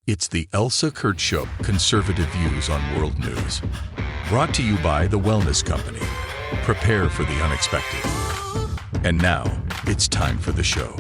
It's the Elsa Show, conservative views on world news. Brought to you by the Wellness Company. Prepare for the unexpected. And now, it's time for the show.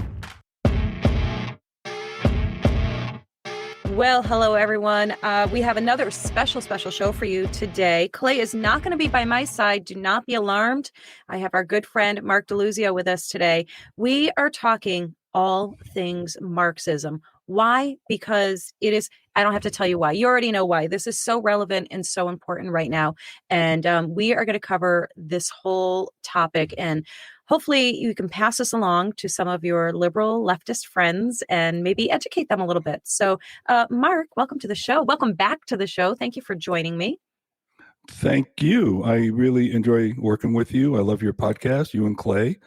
Well, hello, everyone. We have another special show for you today. Clay is not going to be by my side. Do not be alarmed. I have our good friend, Mark Deluzio, with us today. We are talking all things Marxism. Why? Because it is, I don't have to tell you why. You already know why. This is so relevant and so important right now. And we are going to cover this whole topic. And hopefully you can pass this along to some of your liberal leftist friends and maybe educate them a little bit. So, Mark, welcome to the show. Welcome back to the show. Thank you for joining me. Thank you. I really enjoy working with you. I love your podcast, you and Clay.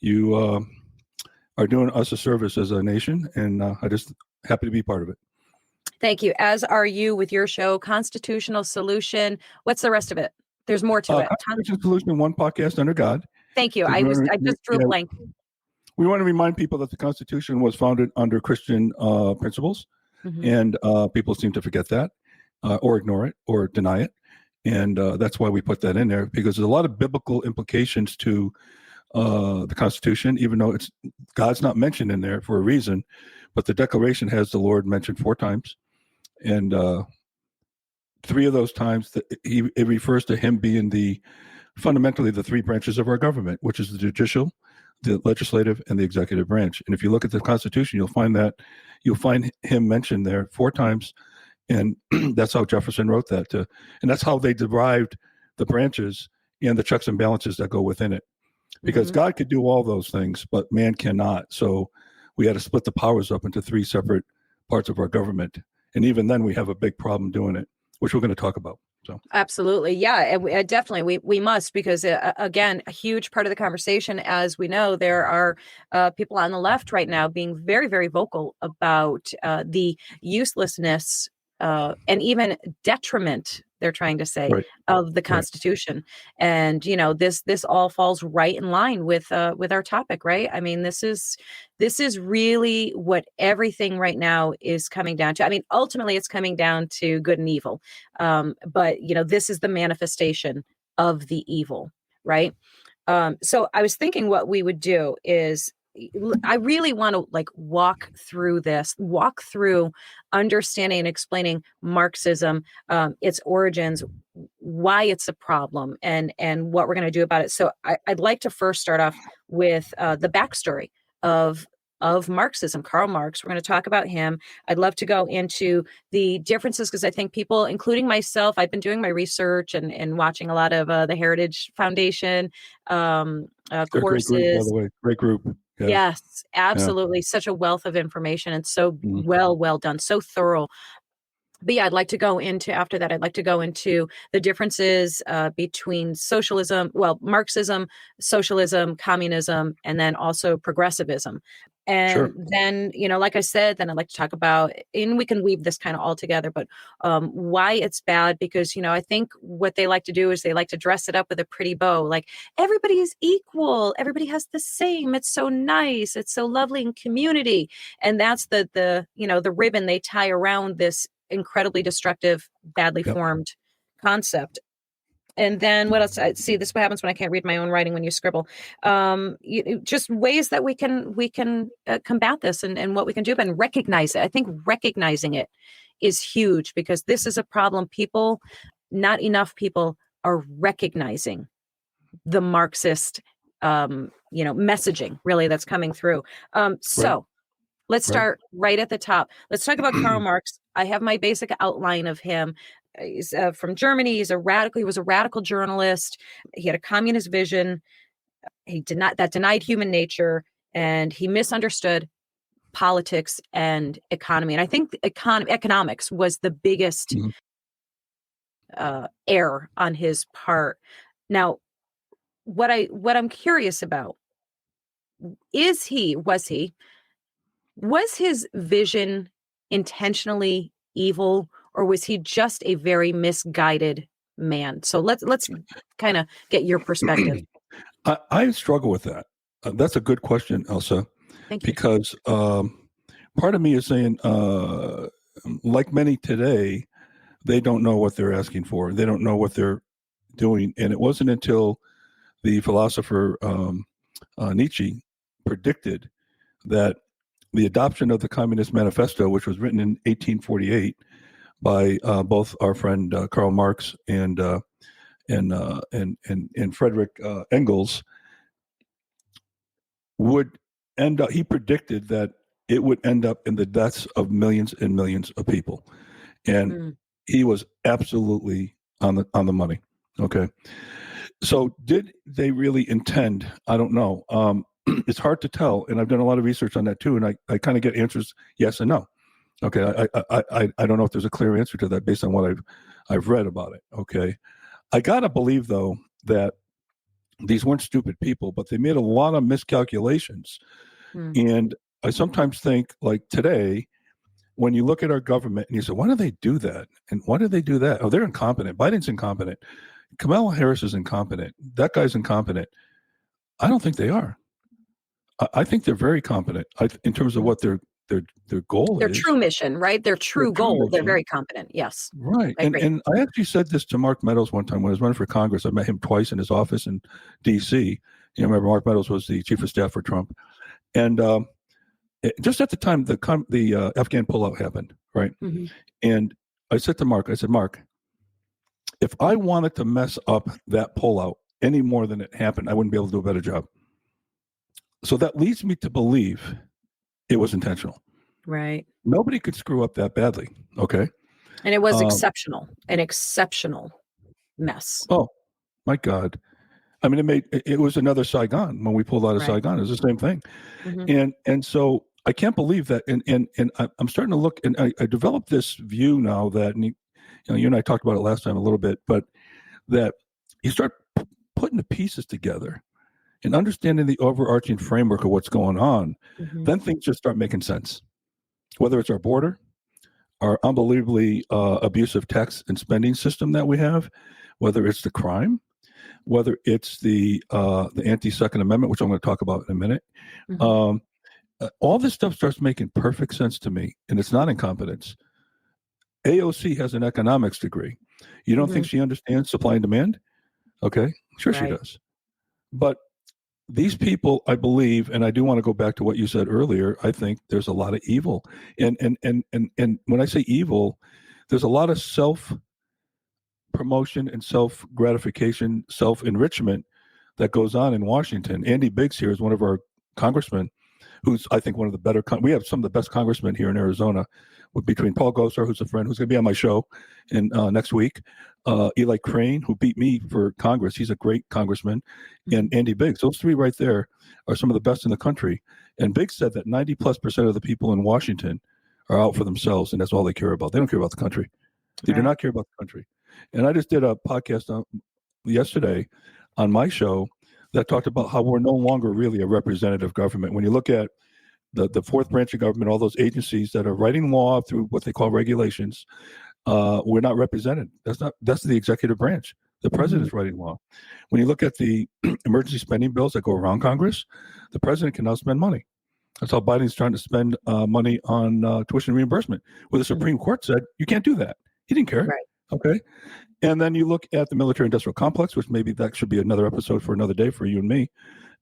You are doing us a service as a nation, and I just happy to be part of it. Thank you. As are you with your show, Constitutional Solution. What's the rest of it? There's more to it. Constitutional Solution, one podcast under God. Thank you. I just drew a blank. We want to remind people that the Constitution was founded under Christian principles, and people seem to forget that, or ignore it, or deny it, and that's why we put that in there, because there's a lot of biblical implications to the Constitution, even though God's not mentioned in there for a reason, but the Declaration has the Lord mentioned 4 times, and 3 of those times it refers to him being fundamentally the 3 branches of our government, which is the judicial, the legislative, and the executive branch. And if you look at the Constitution, you'll find him mentioned there 4 times, and that's how Jefferson wrote that, and that's how they derived the branches and the checks and balances that go within it. Because God could do all those things, but man cannot. So we had to split the powers up into 3 separate parts of our government. And even then we have a big problem doing it, which we're going to talk about. So absolutely. Yeah, definitely. We must, because again, a huge part of the conversation, as we know, there are people on the left right now being very, very vocal about the uselessness and even detriment, they're trying to say, of the Constitution. Right. And, you know, this all falls right in line with our topic, right? I mean, this is really what everything right now is coming down to. I mean, ultimately it's coming down to good and evil. But, you know, this is the manifestation of the evil, right? So I was thinking what we would do is, I really want to walk through understanding and explaining Marxism, its origins, why it's a problem, and what we're going to do about it. So I'd like to first start off with the backstory of Marxism, Karl Marx. We're going to talk about him. I'd love to go into the differences, because I think people, including myself, I've been doing my research and watching a lot of the Heritage Foundation courses. Great group, by the way. Great group. Yes, absolutely. Yeah. Such a wealth of information, and so well done, so thorough. But yeah, I'd like to go into the differences between Marxism, socialism, communism, and then also progressivism. And then, you know, like I said, then I'd like to talk about, and we can weave this kind of all together, but why it's bad, because, you know, I think what they like to do is they like to dress it up with a pretty bow. Like, everybody is equal. Everybody has the same. It's so nice. It's so lovely in community. And that's the ribbon they tie around this incredibly destructive, badly formed concept. And then what else? See, this is what happens when I can't read my own writing when you scribble. Just ways that we can combat this, and what we can do, and recognize it. I think recognizing it is huge, because this is a problem. Not enough people are recognizing the Marxist, messaging really that's coming through. So let's start right at the top. Let's talk about Karl Marx. I have my basic outline of him. He's from Germany. He was a radical journalist. He had a communist vision. He denied human nature, and he misunderstood politics and economy. And I think economics was the biggest error on his part. Now, what I'm curious about was his vision intentionally evil, or was he just a very misguided man? So let's kind of get your perspective. I struggle with that. That's a good question, Elsa. Thank you. Because part of me is saying like many today, they don't know what they're asking for. They don't know what they're doing. And it wasn't until the philosopher Nietzsche predicted that the adoption of the Communist Manifesto, which was written in 1848 by both our friend Karl Marx and Friedrich Engels, would end up. He predicted that it would end up in the deaths of millions and millions of people, and he was absolutely on the money. Okay, so did they really intend? I don't know. It's hard to tell, and I've done a lot of research on that too, and I kind of get answers yes and no. Okay, I don't know if there's a clear answer to that based on what I've read about it. Okay, I gotta believe though that these weren't stupid people, but they made a lot of miscalculations, and I sometimes think, like today, when you look at our government and you say, why do they do that? And why do they do that? Oh, they're incompetent. Biden's incompetent. Kamla Harris is incompetent. That guy's incompetent. I don't think they are. I think they're very competent in terms of what their goal Their is. true mission, right? Their true goal. They're very competent. Yes. Right. And I actually said this to Mark Meadows one time when I was running for Congress. I met him twice in his office in D.C. You know, remember Mark Meadows was the chief of staff for Trump. And just at the time the Afghan pullout happened, right? Mm-hmm. And I said to Mark, Mark, if I wanted to mess up that pullout any more than it happened, I wouldn't be able to do a better job. So that leads me to believe it was intentional. Right. Nobody could screw up that badly. Okay. And it was an exceptional mess. Oh my God. I mean, it was another Saigon when we pulled out of Saigon. It was the same thing. Mm-hmm. And so I can't believe that. And I'm starting to look, and I developed this view now that, you and I talked about it last time a little bit, but that you start putting the pieces together and understanding the overarching framework of what's going on, then things just start making sense. Whether it's our border, our unbelievably abusive tax and spending system that we have, whether it's the crime, whether it's the anti-Second Amendment, which I'm going to talk about in a minute. All this stuff starts making perfect sense to me, and it's not incompetence. AOC has an economics degree. You don't think she understands supply and demand? Okay, sure she does. But these people, I believe, and I do want to go back to what you said earlier, I think there's a lot of evil. And when I say evil, there's a lot of self-promotion and self-gratification, self-enrichment that goes on in Washington. Andy Biggs here is one of our congressmen who's, I think, one of the better, we have some of the best congressmen here in Arizona, between Paul Gosar, who's a friend, who's going to be on my show next week, Eli Crane, who beat me for Congress. He's a great congressman, and Andy Biggs. Those three right there are some of the best in the country. And Biggs said that 90+% of the people in Washington are out for themselves, and that's all they care about. They don't care about the country. They do not care about the country. And I just did a podcast yesterday on my show that talked about how we're no longer really a representative government. When you look at the fourth branch of government, all those agencies that are writing law through what they call regulations, we're not represented. That's the executive branch. The president's writing law. When you look at the emergency spending bills that go around Congress, the president can now spend money. That's how Biden's trying to spend money on tuition reimbursement, where the Supreme Court said you can't do that. He didn't care. Right. Okay. And then you look at the military industrial complex, which maybe that should be another episode for another day for you and me.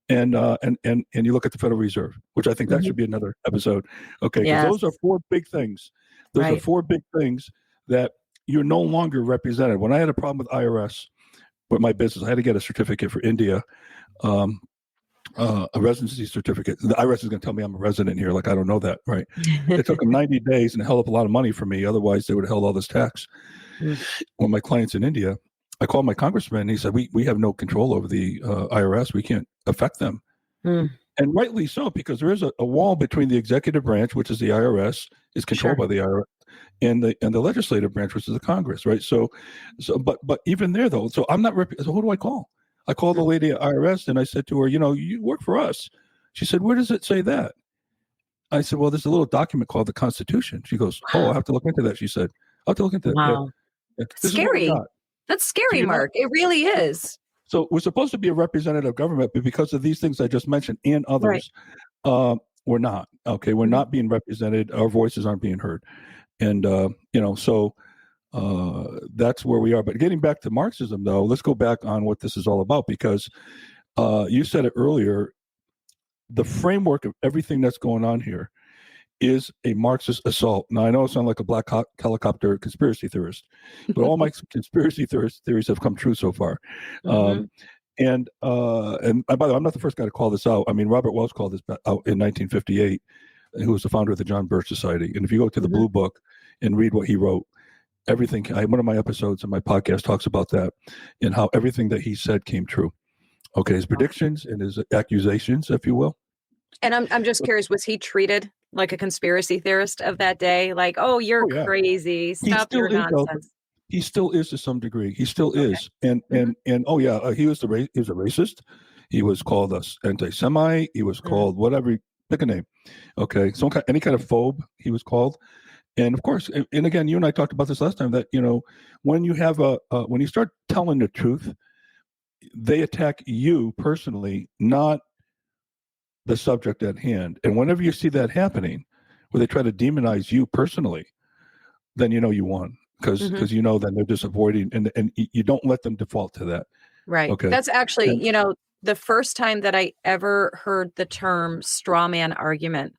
And you look at the Federal Reserve, which I think that should be another episode. Okay, because those are four big things. Those are four big things that you're no longer represented. When I had a problem with IRS, with my business, I had to get a certificate for India, a residency certificate. The IRS is going to tell me I'm a resident here. Like, I don't know that, right? It took them 90 days and held up a lot of money for me. Otherwise, they would have held all this tax. When my client's in India, I called my congressman and he said, we have no control over the IRS. We can't affect them. And rightly so, because there is a wall between the executive branch, which is the IRS, is controlled by the IRS, and the legislative branch, which is the Congress, right? But even there though, so I'm not, so who do I call? I called the lady at IRS and I said to her, you work for us. She said, where does it say that? I said, well, there's a little document called the Constitution. She goes, oh, I have to look into that. She said, I'll have to look into that. Wow. Scary. That's scary, Mark. It really is. So we're supposed to be a representative government, but because of these things I just mentioned and others, we're not. Okay, we're not being represented. Our voices aren't being heard. And so that's where we are. But getting back to Marxism, though, let's go back on what this is all about, because you said it earlier. The framework of everything that's going on here is a Marxist assault. Now, I know it sounds like a black helicopter conspiracy theorist, but all my conspiracy theories have come true so far. Mm-hmm. And by the way, I'm not the first guy to call this out. I mean, Robert Wells called this out in 1958, who was the founder of the John Birch Society. And if you go to the Blue Book and read what he wrote, everything, one of my episodes in my podcast talks about that and how everything that he said came true. Okay, his predictions and his accusations, if you will. And I'm just curious, was he treated like a conspiracy theorist of that day? Like, oh, you're crazy. Stop your nonsense. He still is to some degree. He still is. And oh yeah, he was a racist. He was called an anti-Semite. He was called whatever, pick a name. Okay, any kind of phobe he was called. And of course, and again, you and I talked about this last time, that when you have when you start telling the truth, they attack you personally, not the subject at hand. And whenever you see that happening, where they try to demonize you personally, then you won, because then they're just avoiding, and you don't let them default to that. Right. Okay. That's actually the first time that I ever heard the term straw man argument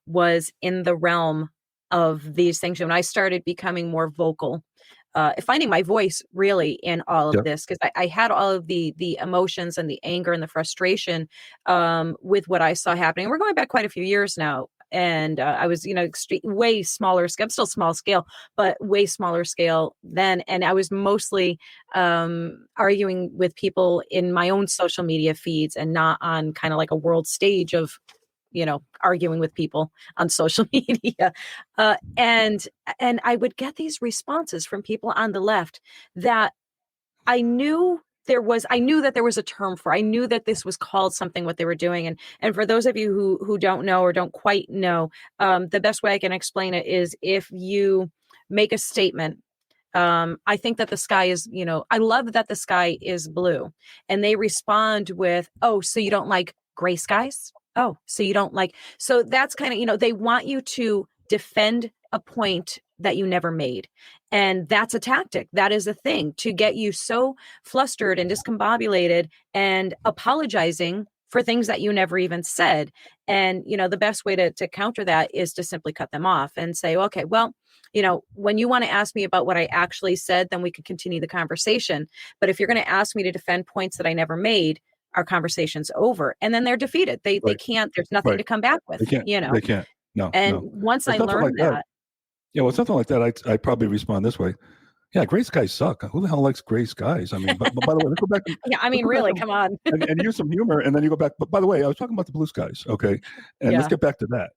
was in the realm of these things when I started becoming more vocal, finding my voice really in all of this, because I had all of the emotions and the anger and the frustration with what I saw happening. We're going back quite a few years now. And I was, way smaller scale, still small scale, but way smaller scale then. And I was mostly arguing with people in my own social media feeds and not on kind of like a world stage of, arguing with people on social media. And I would get these responses from people on the left that I knew that there was a term for. I knew that this was called something, what they were doing. And for those of you who don't know or don't quite know, the best way I can explain it is if you make a statement. I think that the sky is, I love that the sky is blue. And they respond with, oh, so you don't like gray skies? Oh, so you don't like, so that's kind of, they want you to defend a point that you never made. And that's a tactic. That is a thing to get you so flustered and discombobulated and apologizing for things that you never even said. And, the best way to counter that is to simply cut them off and say, okay, well, when you want to ask me about what I actually said, then we can continue the conversation. But if you're going to ask me to defend points that I never made, our conversation's over. And then they're defeated. They can't, there's nothing to come back with. They can't. No. And once I learned that. Something like that, I'd probably respond this way. Yeah, gray skies suck. Who the hell likes gray skies? I mean, but by the way, let's go back. Really, come on. and use some humor, and then you go back. But by the way, I was talking about the blue skies, okay? And let's get back to that,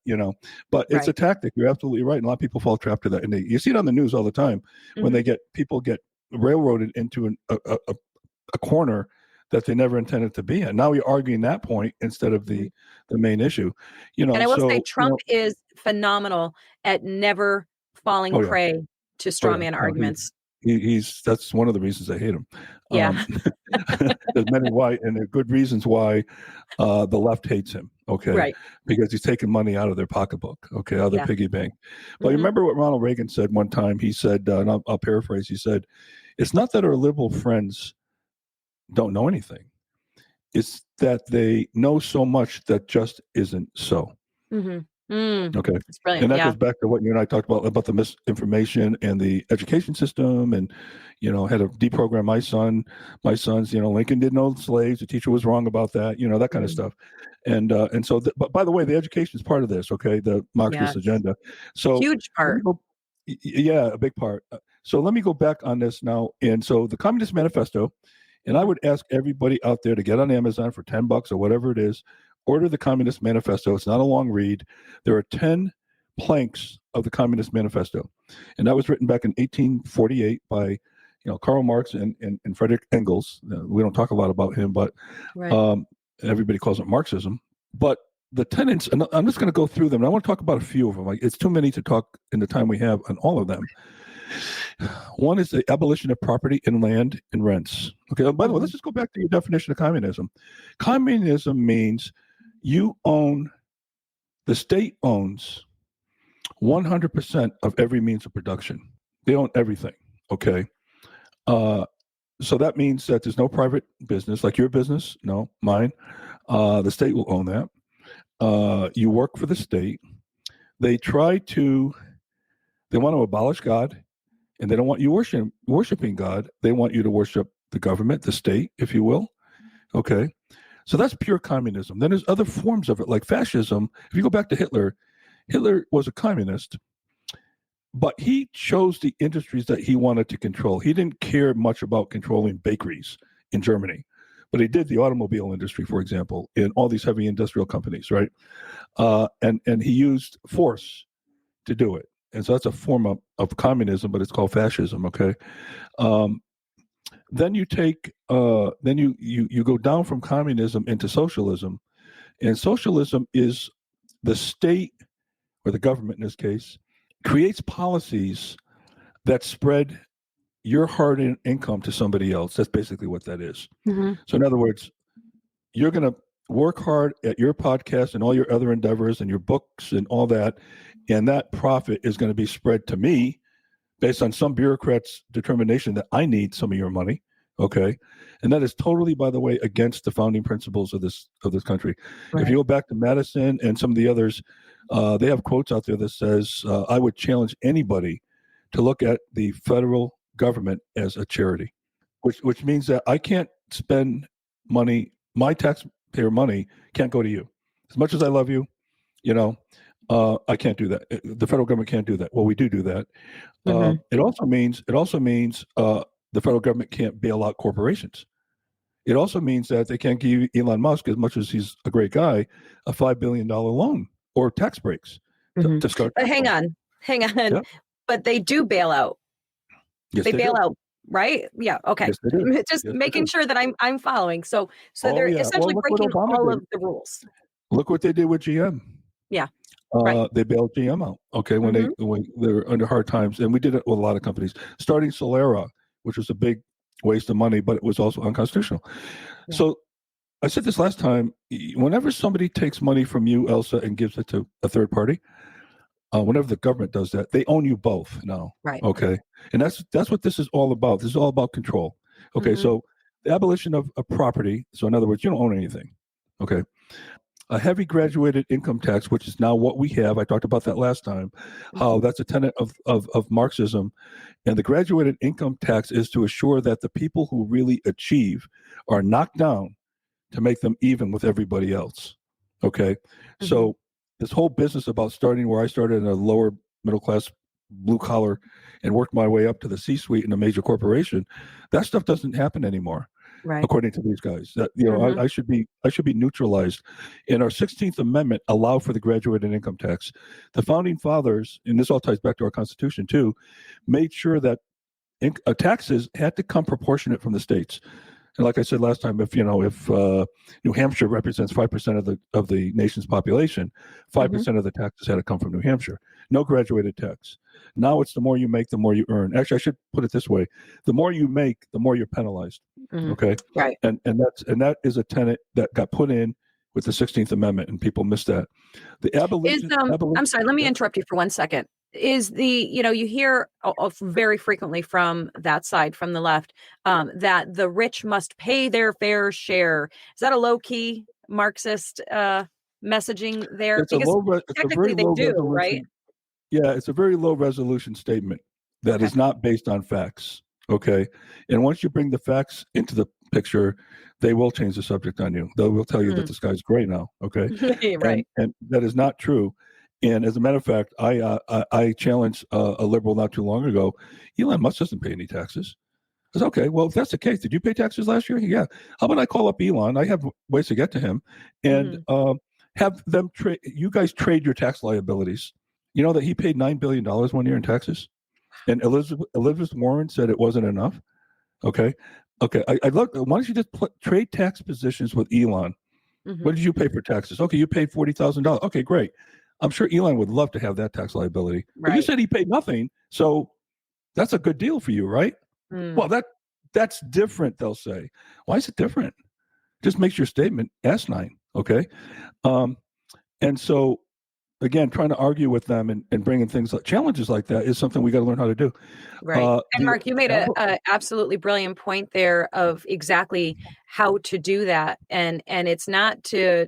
But it's a tactic. You're absolutely right. And a lot of people fall trapped to that. And you see it on the news all the time when people get railroaded into a corner that they never intended to be in. Now you're arguing that point instead of the main issue. And I will say Trump is phenomenal at never falling prey to straw man arguments. That's one of the reasons I hate him. Yeah. There's many and there are good reasons why the left hates him. Okay. Right. Because he's taking money out of their pocketbook. Okay. Out of their piggy bank. But you remember what Ronald Reagan said one time? He said, and I'll paraphrase, he said, it's not that our liberal friends don't know anything. It's that they know so much that just isn't so. Okay. That's brilliant. And that goes back to what you and I talked about the misinformation and the education system, and had to deprogram my sons, Lincoln didn't own slaves, the teacher was wrong about that, that kind of stuff. And so but by the way, the education is part of this, okay, the Marxist agenda. So huge part. A big part. So let me go back on this now. And so the Communist Manifesto, and I would ask everybody out there to get on Amazon for $10 or whatever it is, order the Communist Manifesto. It's not a long read. There are 10 planks of the Communist Manifesto. And that was written back in 1848 by, Karl Marx and Friedrich Engels. We don't talk a lot about him, but everybody calls it Marxism. But the tenets, and I'm just going to go through them. And I want to talk about a few of them. It's too many to talk in the time we have on all of them. One is the abolition of property in land and rents. Okay. By the way, let's just go back to your definition of communism. Communism means the state owns 100% of every means of production. They own everything. Okay. So that means that there's no private business, like your business, no, mine. The state will own that. You work for the state. They want to abolish God, and they don't want you worshiping God. They want you to worship the government, the state, if you will. Okay. So that's pure communism. Then there's other forms of it, like fascism. If you go back to Hitler, Hitler was a communist, but he chose the industries that he wanted to control. He didn't care much about controlling bakeries in Germany, but he did the automobile industry, for example, in all these heavy industrial companies, right? And he used force to do it. And so that's a form of communism, but it's called fascism, okay? Then you take, then you go down from communism into socialism. And socialism is the state, or the government in this case, creates policies that spread your hard-earned income to somebody else. That's basically what that is. Mm-hmm. So in other words, you're going to work hard at your podcast and all your other endeavors and your books and all that, and that profit is going to be spread to me based on some bureaucrat's determination that I need some of your money. Okay. And that is totally, by the way, against the founding principles of this country. Right. If you go back to Madison and some of the others, they have quotes out there that says, I would challenge anybody to look at the federal government as a charity, which means that I can't spend money, my taxpayer money can't go to you. As much as I love you, I can't do that. The federal government can't do that. Well, we do that. Mm-hmm. It also means the federal government can't bail out corporations. It also means that they can't give Elon Musk, as much as he's a great guy, a $5 billion loan or tax breaks to start. But hang on. Yeah. But they do bail out. Yes, they bail out, right? Yeah. Okay. Yes, they do. Just yes, making sure that I'm following. So they're essentially breaking all of the rules. Look what they did with GM. Yeah. They bailed GM out. Okay, when they were under hard times, and we did it with a lot of companies, starting Solera, which was a big waste of money, but it was also unconstitutional. Yeah. So I said this last time, whenever somebody takes money from you, Elsa, and gives it to a third party, whenever the government does that, they own you both now. Right. Okay. And that's what this is all about. This is all about control. Okay. So the abolition of property. So in other words, you don't own anything. Okay. A heavy graduated income tax, which is now what we have. I talked about that last time, how that's a tenet of Marxism. And the graduated income tax is to assure that the people who really achieve are knocked down to make them even with everybody else. Okay. So this whole business about starting where I started in a lower middle class, blue collar, and worked my way up to the C-suite in a major corporation, that stuff doesn't happen anymore. Right. According to these guys, that I should be neutralized. And our 16th Amendment allowed for the graduated income tax. The founding fathers, and this all ties back to our Constitution too, made sure that taxes had to come proportionate from the states. And like I said last time, if New Hampshire represents 5% of the nation's population, 5% of the taxes had to come from New Hampshire. No graduated tax. Now it's the more you make, the more you earn. Actually, I should put it this way: the more you make, the more you're penalized. Okay, right. And that is a tenet that got put in with the 16th Amendment, and people miss that. The abolition. I'm sorry. Let me interrupt you for 1 second. Is you hear very frequently from that side, from the left, that the rich must pay their fair share. Is that a low key Marxist messaging there? It's because technically they do, right? Yeah, it's a very low resolution statement that is not based on facts. Okay. And once you bring the facts into the picture, they will change the subject on you. They will tell you that the sky's gray now. Okay. Right. And that is not true. And as a matter of fact, I challenged a liberal not too long ago. Elon Musk doesn't pay any taxes. I said, okay, well, if that's the case, did you pay taxes last year? Yeah. How about I call up Elon? I have ways to get to him and have them you guys trade your tax liabilities. You know that he paid $9 billion 1 year in taxes? And Elizabeth Warren said it wasn't enough. Okay. I look. Why don't you just trade tax positions with Elon? What did you pay for taxes? Okay, you paid $40,000. Okay, great. I'm sure Elon would love to have that tax liability. Right. But you said he paid nothing, so that's a good deal for you, right? Well, that's different. They'll say, why is it different? Just makes your statement asinine. Okay, and so again, trying to argue with them and bringing things like challenges like that is something we got to learn how to do. Right. And Mark, you made a absolutely brilliant point there of exactly how to do that. And it's not to,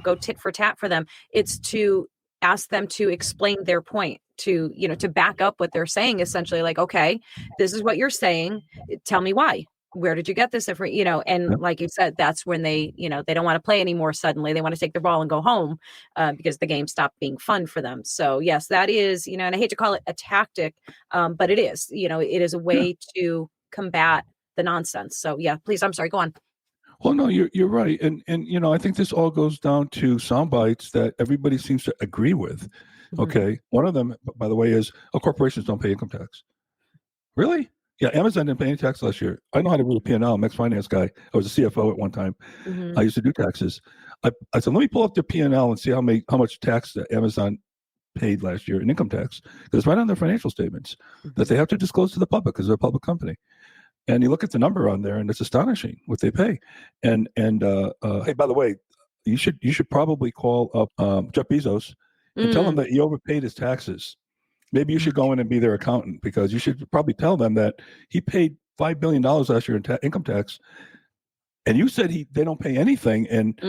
go tit for tat for them. It's to ask them to explain their point, to, to back up what they're saying, essentially like, okay, this is what you're saying. Tell me why. Where did you get this? And like you said, that's when they, they don't want to play anymore. Suddenly they want to take the ball and go home because the game stopped being fun for them. So yes, that is, and I hate to call it a tactic, but it is, it is a way to combat the nonsense. So yeah, please, I'm sorry, go on. Well, no, you're right. And I think this all goes down to sound bites that everybody seems to agree with. Okay. One of them, by the way, is corporations don't pay income tax. Really? Yeah, Amazon didn't pay any tax last year. I know how to read a P&L. I'm ex-finance guy. I was a CFO at one time. I used to do taxes. I said, let me pull up their P&L and see how much tax that Amazon paid last year in income tax. Because it's right on their financial statements that they have to disclose to the public because they're a public company. And you look at the number on there, and it's astonishing what they pay. And hey, by the way, you should probably call up Jeff Bezos and tell him that he overpaid his taxes. Maybe you should go in and be their accountant, because you should probably tell them that he paid $5 billion last year in income tax, and you said they don't pay anything. And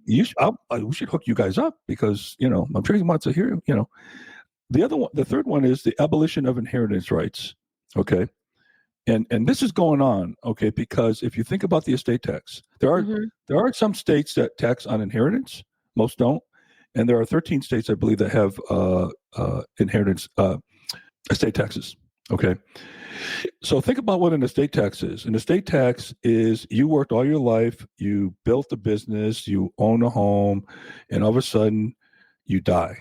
we should hook you guys up, because I'm sure he wants to hear. The third one is the abolition of inheritance rights. Okay, and this is going on. Okay, because if you think about the estate tax, there are some states that tax on inheritance. Most don't. And there are 13 states, I believe, that have inheritance estate taxes. Okay, so think about what an estate tax is. An estate tax is you worked all your life, you built a business, you own a home, and all of a sudden you die.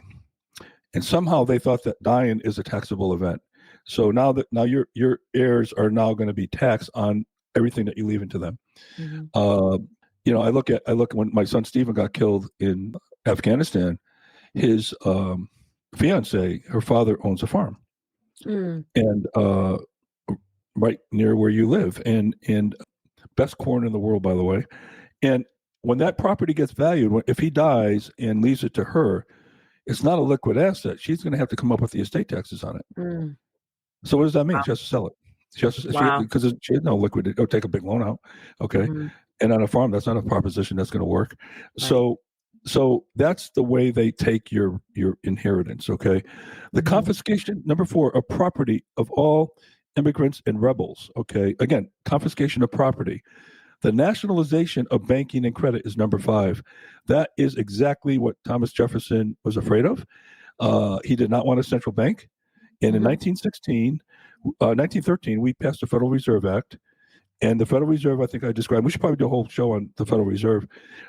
And somehow they thought that dying is a taxable event. So now your heirs are now going to be taxed on everything that you leave into them. I look at when my son Stephen got killed in Afghanistan, his fiance, her father owns a farm, and right near where you live, and best corn in the world, by the way. And when that property gets valued, if he dies and leaves it to her, it's not a liquid asset. She's going to have to come up with the estate taxes on it. So what does that mean? Wow. She has to sell it. She has to, because she has no liquid, or take a big loan out. Okay. And on a farm, that's not a proposition that's going to work. Right. So that's the way they take your inheritance. Okay. The confiscation, number 4, of property of all immigrants and rebels. Okay. Again, confiscation of property. The nationalization of banking and credit is number 5. That is exactly what Thomas Jefferson was afraid of. He did not want a central bank. And in 1913, we passed the Federal Reserve Act. And the Federal Reserve, I think I described, we should probably do a whole show on the Federal Reserve.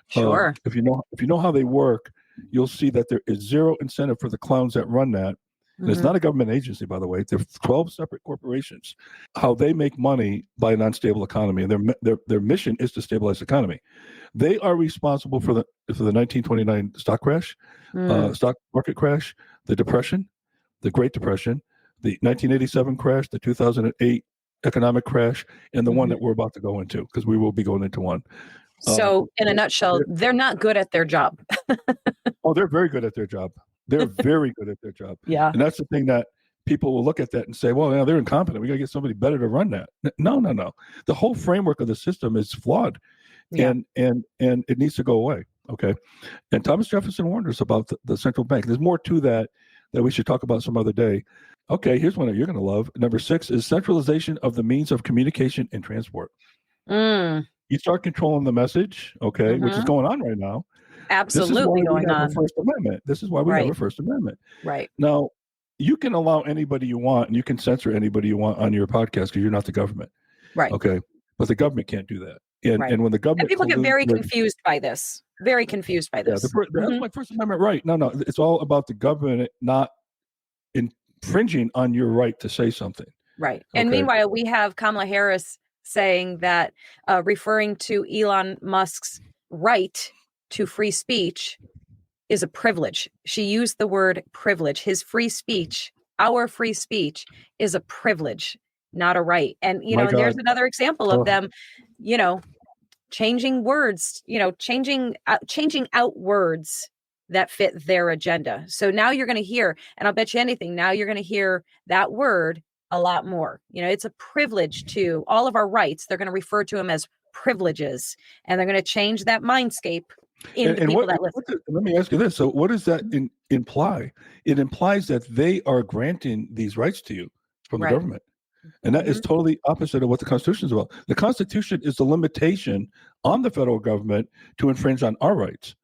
Sure. If you know how they work, you'll see that there is zero incentive for the clowns that run that. And it's not a government agency, by the way. They're 12 separate corporations. How they make money by an unstable economy, and their mission is to stabilize the economy. They are responsible for the 1929 stock crash, stock market crash, the Depression, the Great Depression, the 1987 crash, the 2008 economic crash, and the one that we're about to go into, because we will be going into one. So in a nutshell, they're not good at their job. Oh, they're very good at their job. They're very good at their job. Yeah. And that's the thing, that people will look at that and say, well, they're incompetent. We got to get somebody better to run that. No. The whole framework of the system is flawed, and it needs to go away. Okay. And Thomas Jefferson warned us about the central bank. There's more to that we should talk about some other day. Okay, here's one that you're going to love. Number 6 is centralization of the means of communication and transport. You start controlling the message, okay, which is going on right now. Absolutely going on. First Amendment. This is why we have a First Amendment. Right. Now, you can allow anybody you want, and you can censor anybody you want on your podcast, because you're not the government. Right. Okay. But the government can't do that. And when the government, and people get very confused by this. Very confused by this. That's my First Amendment right. No, it's all about the government not infringing on your right to say something. Right. And meanwhile, we have Kamla Harris saying that, referring to Elon Musk's right to free speech is a privilege. She used the word privilege. His free speech, our free speech, is a privilege, not a right. And, and there's another example of them, changing words, changing out words that fit their agenda. So now you're going to hear, and I'll bet you anything, now you're going to hear that word a lot more. It's a privilege to all of our rights. They're going to refer to them as privileges, and they're going to change that mindscape in the people that listen. Let me ask you this. So what does that imply? It implies that they are granting these rights to you from the government. And that is totally opposite of what the Constitution is about. The Constitution is the limitation on the federal government to infringe on our rights.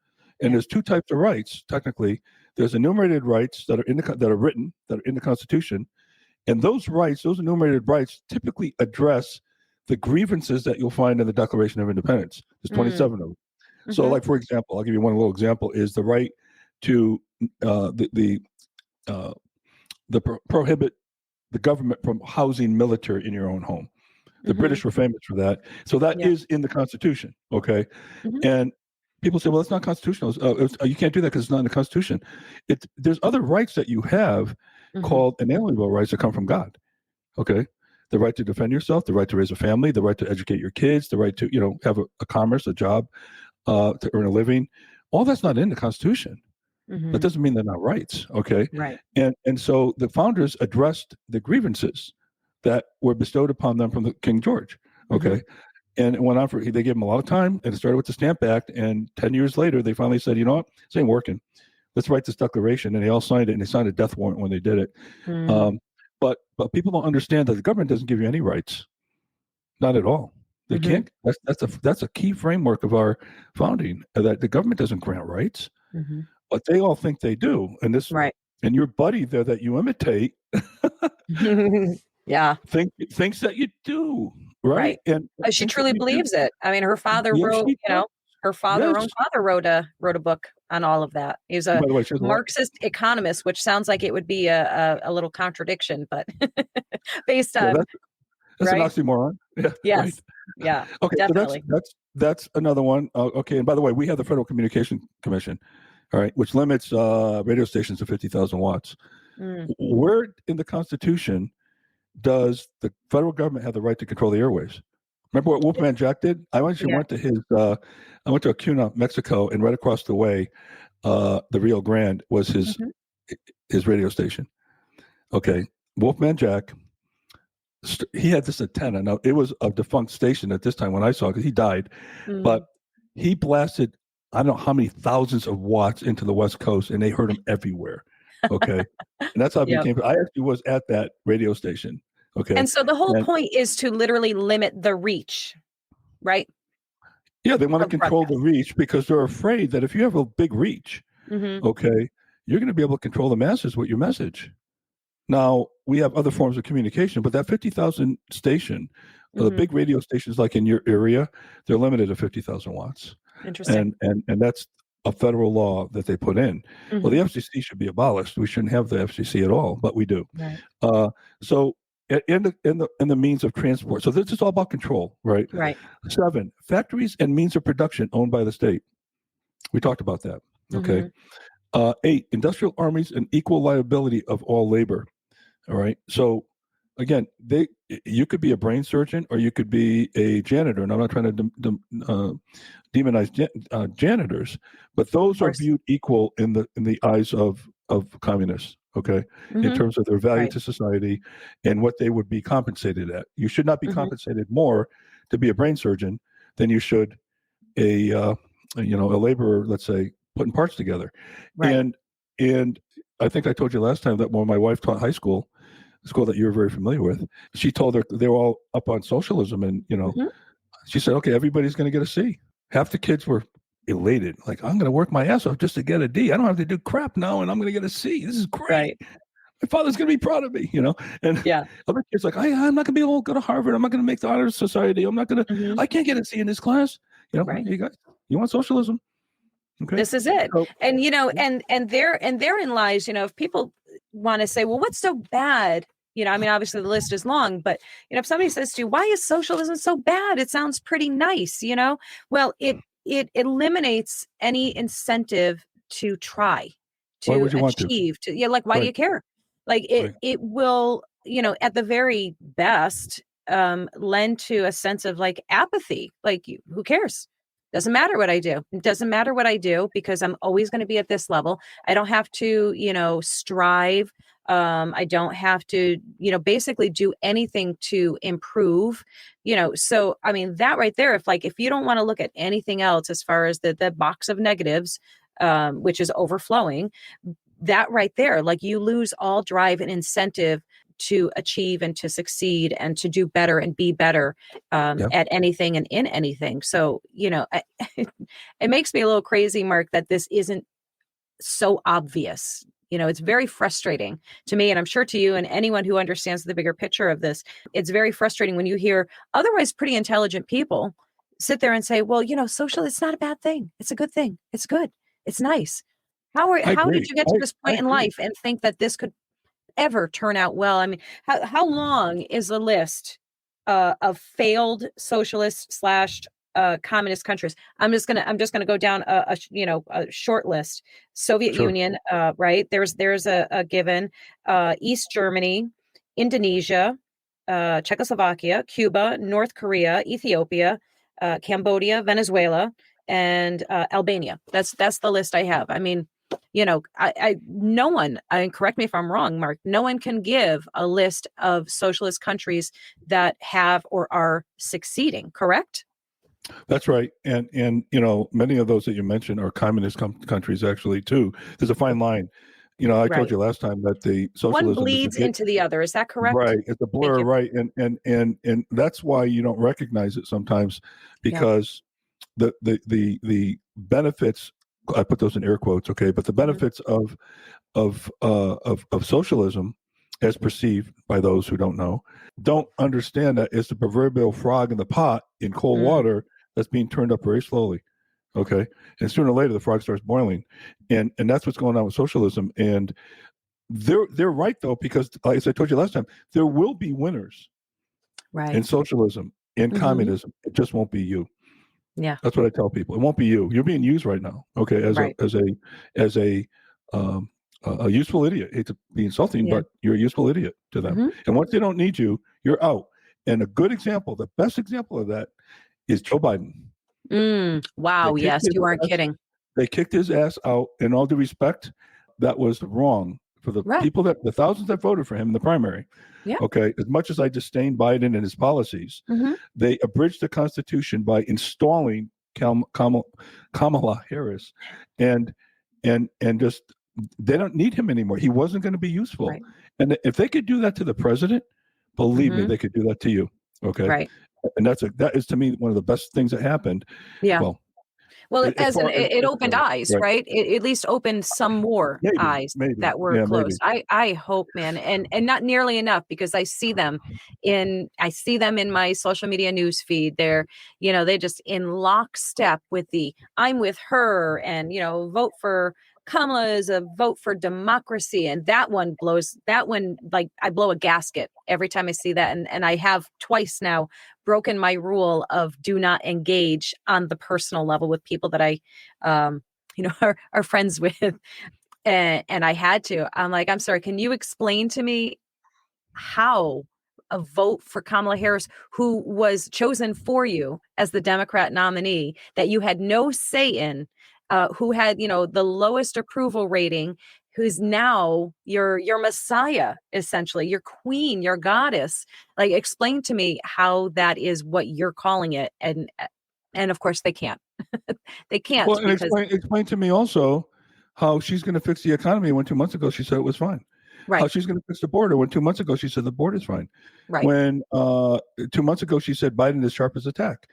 And there's two types of rights. Technically, there's enumerated rights that are written in the Constitution, and those rights, those enumerated rights, typically address the grievances that you'll find in the Declaration of Independence. There's 27 of them. So, like for example, I'll give you one little example: is the right to prohibit the government from housing military in your own home. The British were famous for that. So that is in the Constitution, okay? And people say, well, it's not constitutional. You can't do that because it's not in the Constitution. There's other rights that you have called inalienable rights that come from God, okay? The right to defend yourself, the right to raise a family, the right to educate your kids, the right to have a commerce, a job, to earn a living. All that's not in the Constitution. That doesn't mean they're not rights, okay? Right. And so the founders addressed the grievances that were bestowed upon them from the King George, okay? And it went on they gave them a lot of time, and it started with the Stamp Act, and 10 years later, they finally said, you know what, this ain't working. Let's write this declaration, and they all signed it, and they signed a death warrant when they did it. But people don't understand that the government doesn't give you any rights, not at all. They can't. That's a key framework of our founding, that the government doesn't grant rights. But they all think they do, and and your buddy there that you imitate, thinks that you do, right? And she truly believes it. I mean, her father wrote, her own father wrote a book on all of that. He was a Marxist economist, which sounds like it would be a little contradiction, but based on that's an oxymoron. Yeah. Yes. Right. Yeah. Okay. Definitely. So that's another one. Okay. And by the way, we have the Federal Communication Commission. All right, which limits radio stations to 50,000 watts. Where in the Constitution does the federal government have the right to control the airwaves? Remember what Wolfman Jack did? I actually went to I went to Acuna, Mexico, and right across the way, the Rio Grande was his radio station. Okay, Wolfman Jack, he had this antenna. Now, it was a defunct station at this time when I saw it, because he died, but he blasted, I don't know how many thousands of watts into the West Coast, and they heard him everywhere. Okay. And that's how it became. I actually was at that radio station. Okay. And so the whole point is to literally limit the reach, right? Yeah, they want to control the reach because they're afraid that if you have a big reach, okay, you're going to be able to control the masses with your message. Now, we have other forms of communication, but that 50,000 station, the big radio stations like in your area, they're limited to 50,000 watts. Interesting. And that's a federal law that they put in. Well, the FCC should be abolished. We shouldn't have the FCC at all, but we do. Right. So in the means of transport. So this is all about control, right? Right. 7, factories and means of production owned by the state. We talked about that. Okay. 8, industrial armies and equal liability of all labor. All right. So again, you could be a brain surgeon or you could be a janitor, and I'm not trying to demonize janitors, but those are viewed equal in the eyes of communists. Okay, in terms of their value to society and what they would be compensated at. You should not be compensated more to be a brain surgeon than you should a laborer, let's say, putting parts together. Right. And I think I told you last time that when my wife taught high school that you're very familiar with, she told her they were all up on socialism, and she said, okay, everybody's going to get a C. Half the kids were elated, like, I'm going to work my ass off just to get a D. I don't have to do crap now, and I'm going to get a C. This is great. Right. My father's going to be proud of me, And other kids like, I'm not going to be able to go to Harvard. I'm not going to make the honors society. I'm not going to. I can't get a C in this class. Right. You guys, you want socialism? Okay. This is it. So, and therein lies, if people want to say, well, what's so bad? I mean, obviously the list is long, but if somebody says to you, why is socialism so bad? It sounds pretty nice, Well, it eliminates any incentive to try, to achieve, why do you care? Like it will, at the very best, lend to a sense of like apathy, like who cares? Doesn't matter what I do. It doesn't matter what I do because I'm always going to be at this level. I don't have to, strive. I don't have to, basically do anything to improve, So, I mean, that right there, if you don't want to look at anything else as far as the box of negatives, which is overflowing, that right there, like you lose all drive and incentive to achieve and to succeed and to do better and be better at anything and in anything. So, it makes me a little crazy, Mark, that this isn't so obvious. It's very frustrating to me, and I'm sure to you and anyone who understands the bigger picture of this. It's very frustrating when you hear otherwise pretty intelligent people sit there and say, well, social, it's not a bad thing. It's a good thing. It's good. It's nice. How did you get to this point in life and think that this could ever turn out well? I mean, how long is the list of failed socialist / communist countries? I'm just gonna go down a short list. Soviet Union, right? There's a given. East Germany, Indonesia, Czechoslovakia, Cuba, North Korea, Ethiopia, Cambodia, Venezuela, and Albania. That's the list I have. I mean, no one, correct me if I'm wrong, Mark, no one can give a list of socialist countries that have or are succeeding, correct? That's right. And many of those that you mentioned are communist countries actually too. There's a fine line. I told you last time that the socialism one bleeds into the other. Is that correct? Right. It's a blur, right? And that's why you don't recognize it sometimes, because the benefits, I put those in air quotes, okay, but the benefits of socialism, as perceived by those who don't understand that it's the proverbial frog in the pot in cold water that's being turned up very slowly. Okay. And sooner or later the frog starts boiling. And that's what's going on with socialism. And they're right though, because as I told you last time, there will be winners in socialism, in communism. It just won't be you. Yeah. That's what I tell people. It won't be you. You're being used right now. Okay. As a useful idiot. I hate to be insulting, but you're a useful idiot to them. And once they don't need you, you're out. And a good example, the best example of that is Joe Biden. Wow. Yes, you aren't kidding. They kicked his ass out. In all due respect, that was wrong for the people the thousands that voted for him in the primary. Yeah. Okay. As much as I disdain Biden and his policies, they abridged the Constitution by installing Kamala Harris, and just they don't need him anymore. He wasn't going to be useful. Right. And if they could do that to the president, believe me, they could do that to you. Okay. Right. And that is to me one of the best things that happened. Yeah. Well, it opened eyes, right? It at least opened some more eyes that were closed. I hope, man, and not nearly enough, because I see them in my social media news feed. They're, they just in lockstep with the I'm with her, and vote for Kamala is a vote for democracy, and that one like I blow a gasket every time I see that, and I have twice now broken my rule of do not engage on the personal level with people that I are friends with, and I had to. I'm like, I'm sorry, can you explain to me how a vote for Kamala Harris, who was chosen for you as the Democrat nominee that you had no say in, who had, the lowest approval rating, who's now your messiah, essentially, your queen, your goddess. Like, explain to me how that is what you're calling it. And of course they can't. They can't. Well, and explain to me also how she's going to fix the economy when 2 months ago she said it was fine. Right. How she's going to fix the border when 2 months ago she said the border is fine. Right. When 2 months ago she said Biden is sharp as a tack.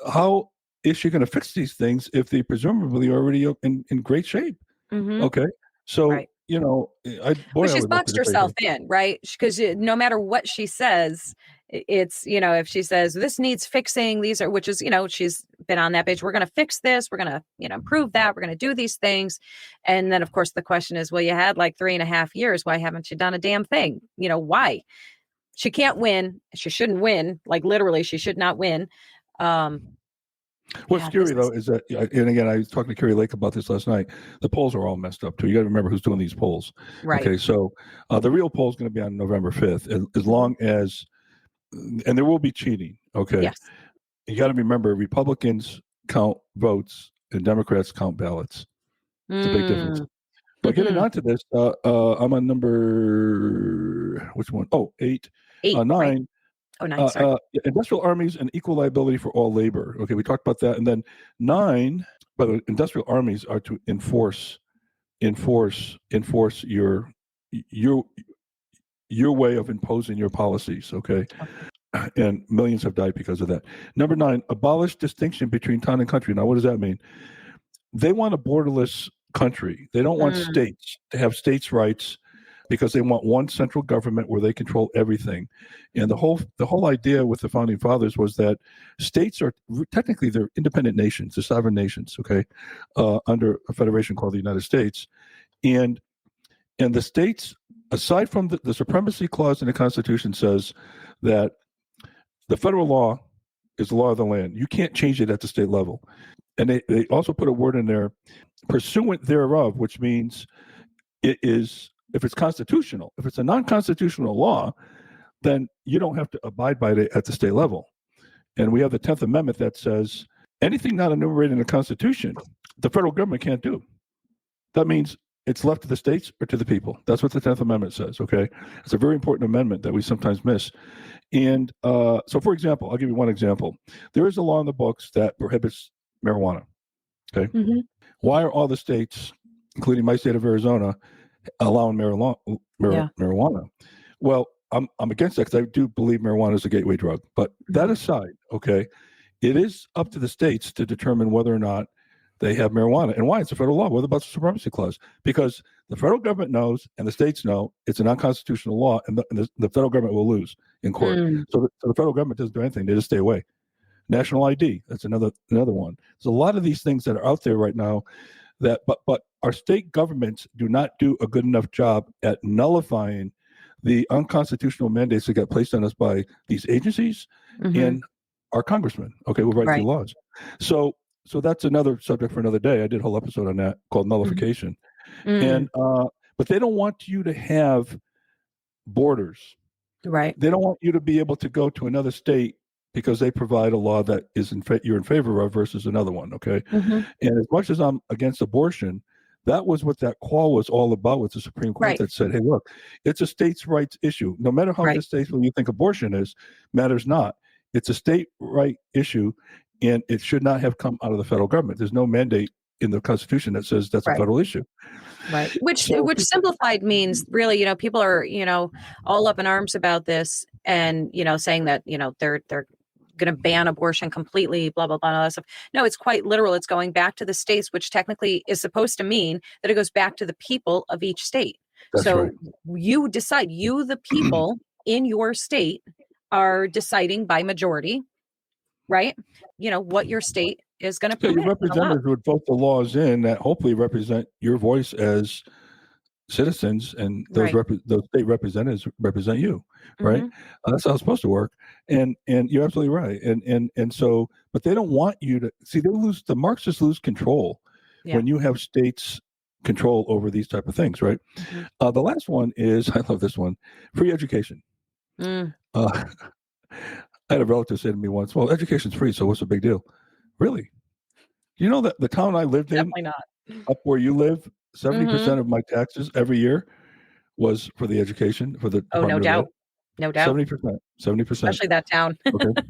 How is she going to fix these things if they presumably are already in great shape? Okay. So, she's boxed herself in, right? Because no matter what she says, it's, if she says this needs fixing, which is, she's been on that page. We're going to fix this. We're going to, improve that. We're going to do these things. And then, of course, the question is, well, you had like 3.5 years. Why haven't you done a damn thing? Why? She can't win. She shouldn't win. Like, literally, she should not win. What's scary though is that, and again, I was talking to Carrie Lake about this last night. The polls are all messed up too. You got to remember who's doing these polls. Right. Okay, so the real poll is going to be on November 5th, as long as, and there will be cheating. Okay. Yes. You got to remember, Republicans count votes and Democrats count ballots. It's a big difference. But getting on to this, I'm on number, which one? Oh, 8. 9. Right. Oh, 9, sorry. Industrial armies and equal liability for all labor. Okay, we talked about that. And then 9, but industrial armies are to enforce your way of imposing your policies. Okay. And millions have died because of that. Number 9, abolish distinction between town and country. Now, what does that mean? They want a borderless country. They don't want states to have states' rights because they want one central government where they control everything. And the whole idea with the founding fathers was that states are technically they're independent nations, they're sovereign nations, okay, under a federation called the United States. And the states, aside from the supremacy clause in the Constitution, says that the federal law is the law of the land. You can't change it at the state level. And they also put a word in there, pursuant thereof, which means it is, if it's constitutional, if it's a non-constitutional law, then you don't have to abide by it at the state level. And we have the 10th Amendment that says anything not enumerated in the Constitution, the federal government can't do. That means it's left to the states or to the people. That's what the 10th Amendment says, okay? It's a very important amendment that we sometimes miss. And so, for example, I'll give you one example. There is a law in the books that prohibits marijuana, okay? Why are all the states, including my state of Arizona, allowing marijuana? Well, I'm against that because I do believe marijuana is a gateway drug. But that aside, okay, it is up to the states to determine whether or not they have marijuana. And why? It's a federal law. What about the supremacy clause? Because the federal government knows and the states know it's a non-constitutional law, and the federal government will lose in court. So the federal government doesn't do anything. They just stay away. National ID, that's another one. There's a lot of these things that are out there right now that, but our state governments do not do a good enough job at nullifying the unconstitutional mandates that get placed on us by these agencies and our congressmen, okay, who write these laws. So that's another subject for another day. I did a whole episode on that called nullification. And but they don't want you to have borders. Right. They don't want you to be able to go to another state because they provide a law that is you're in favor of versus another one, okay? And as much as I'm against abortion, that was what that call was all about with the Supreme Court that said, hey, look, it's a states' rights issue. No matter how distasteful you think abortion is, matters not. It's a state right issue, and it should not have come out of the federal government. There's no mandate in the Constitution that says that's a federal issue. Right. Which simplified means really, people are, all up in arms about this and, saying that, they're going to ban abortion completely, blah, blah, blah, all that stuff. No, it's quite literal. It's going back to the states, which technically is supposed to mean that it goes back to the people of each state. You decide, the people in your state are deciding by majority, right? What your state is going to permit. Your representatives would vote the laws in that hopefully represent your voice as citizens, and those those state representatives represent you, right? That's how it's supposed to work, and you're absolutely right. And so, but they don't want you to see. The Marxists lose control when you have states control over these type of things, right? The last one is, I love this one, free education. I had a relative say to me once, well, education's free, so what's the big deal? Really? You know that the town I lived in, definitely not. Up where you live, 70% of my taxes every year was for the education, for the no doubt. 70%. Especially that town. Okay.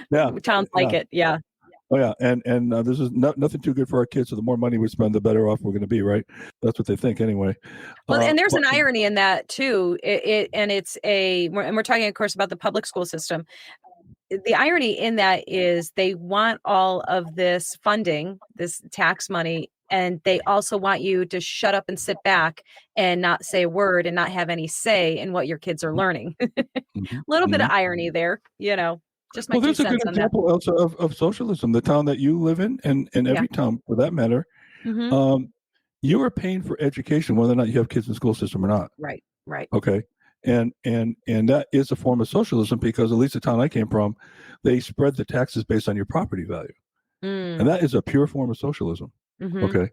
Yeah. Towns like it. Yeah. Oh yeah. And this is nothing too good for our kids. So the more money we spend, the better off we're going to be, right? That's what they think anyway. Well, and there's an irony in that too. We're talking, of course, about the public school system. The irony in that is they want all of this funding, this tax money, and they also want you to shut up and sit back and not say a word and not have any say in what your kids are learning. A little bit of irony there, just my 2 cents on that. There's a good example, Elsa, of socialism, the town that you live in, and every town for that matter. You are paying for education whether or not you have kids in the school system or not. Right. Okay. And that is a form of socialism, because at least the town I came from, they spread the taxes based on your property value. And that is a pure form of socialism. Okay.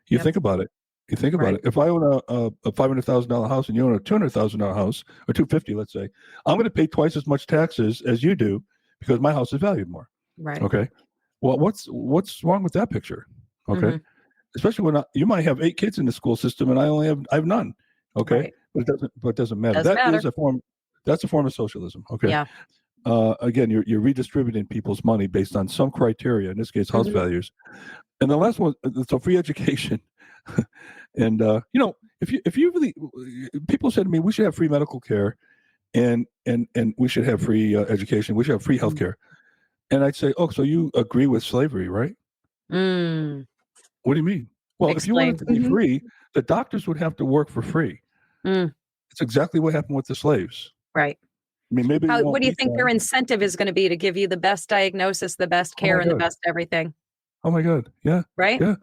You think about it. If I own a $500,000 house and you own a $200,000 house, or $250,000, let's say, I'm going to pay twice as much taxes as you do because my house is valued more. Right. Okay. Well, what's wrong with that picture? Okay, especially when you might have 8 kids in the school system and I have none. Okay, Right. but it doesn't matter. Doesn't That matter. is a form. That's a form of socialism. Okay. Yeah. Again, you're redistributing people's money based on some criteria. In this case, house values. And the last one, so free education. And if you really, people said to me, we should have free medical care, and we should have free education. We should have free healthcare. And I'd say, oh, so you agree with slavery, right? What do you mean? Well, if you want it to be free, the doctors would have to work for free. It's exactly what happened with the slaves. Right. I mean, maybe. What do you think their incentive is going to be to give you the best diagnosis, the best care, and the best everything? Oh my God! Yeah. Right. Yeah.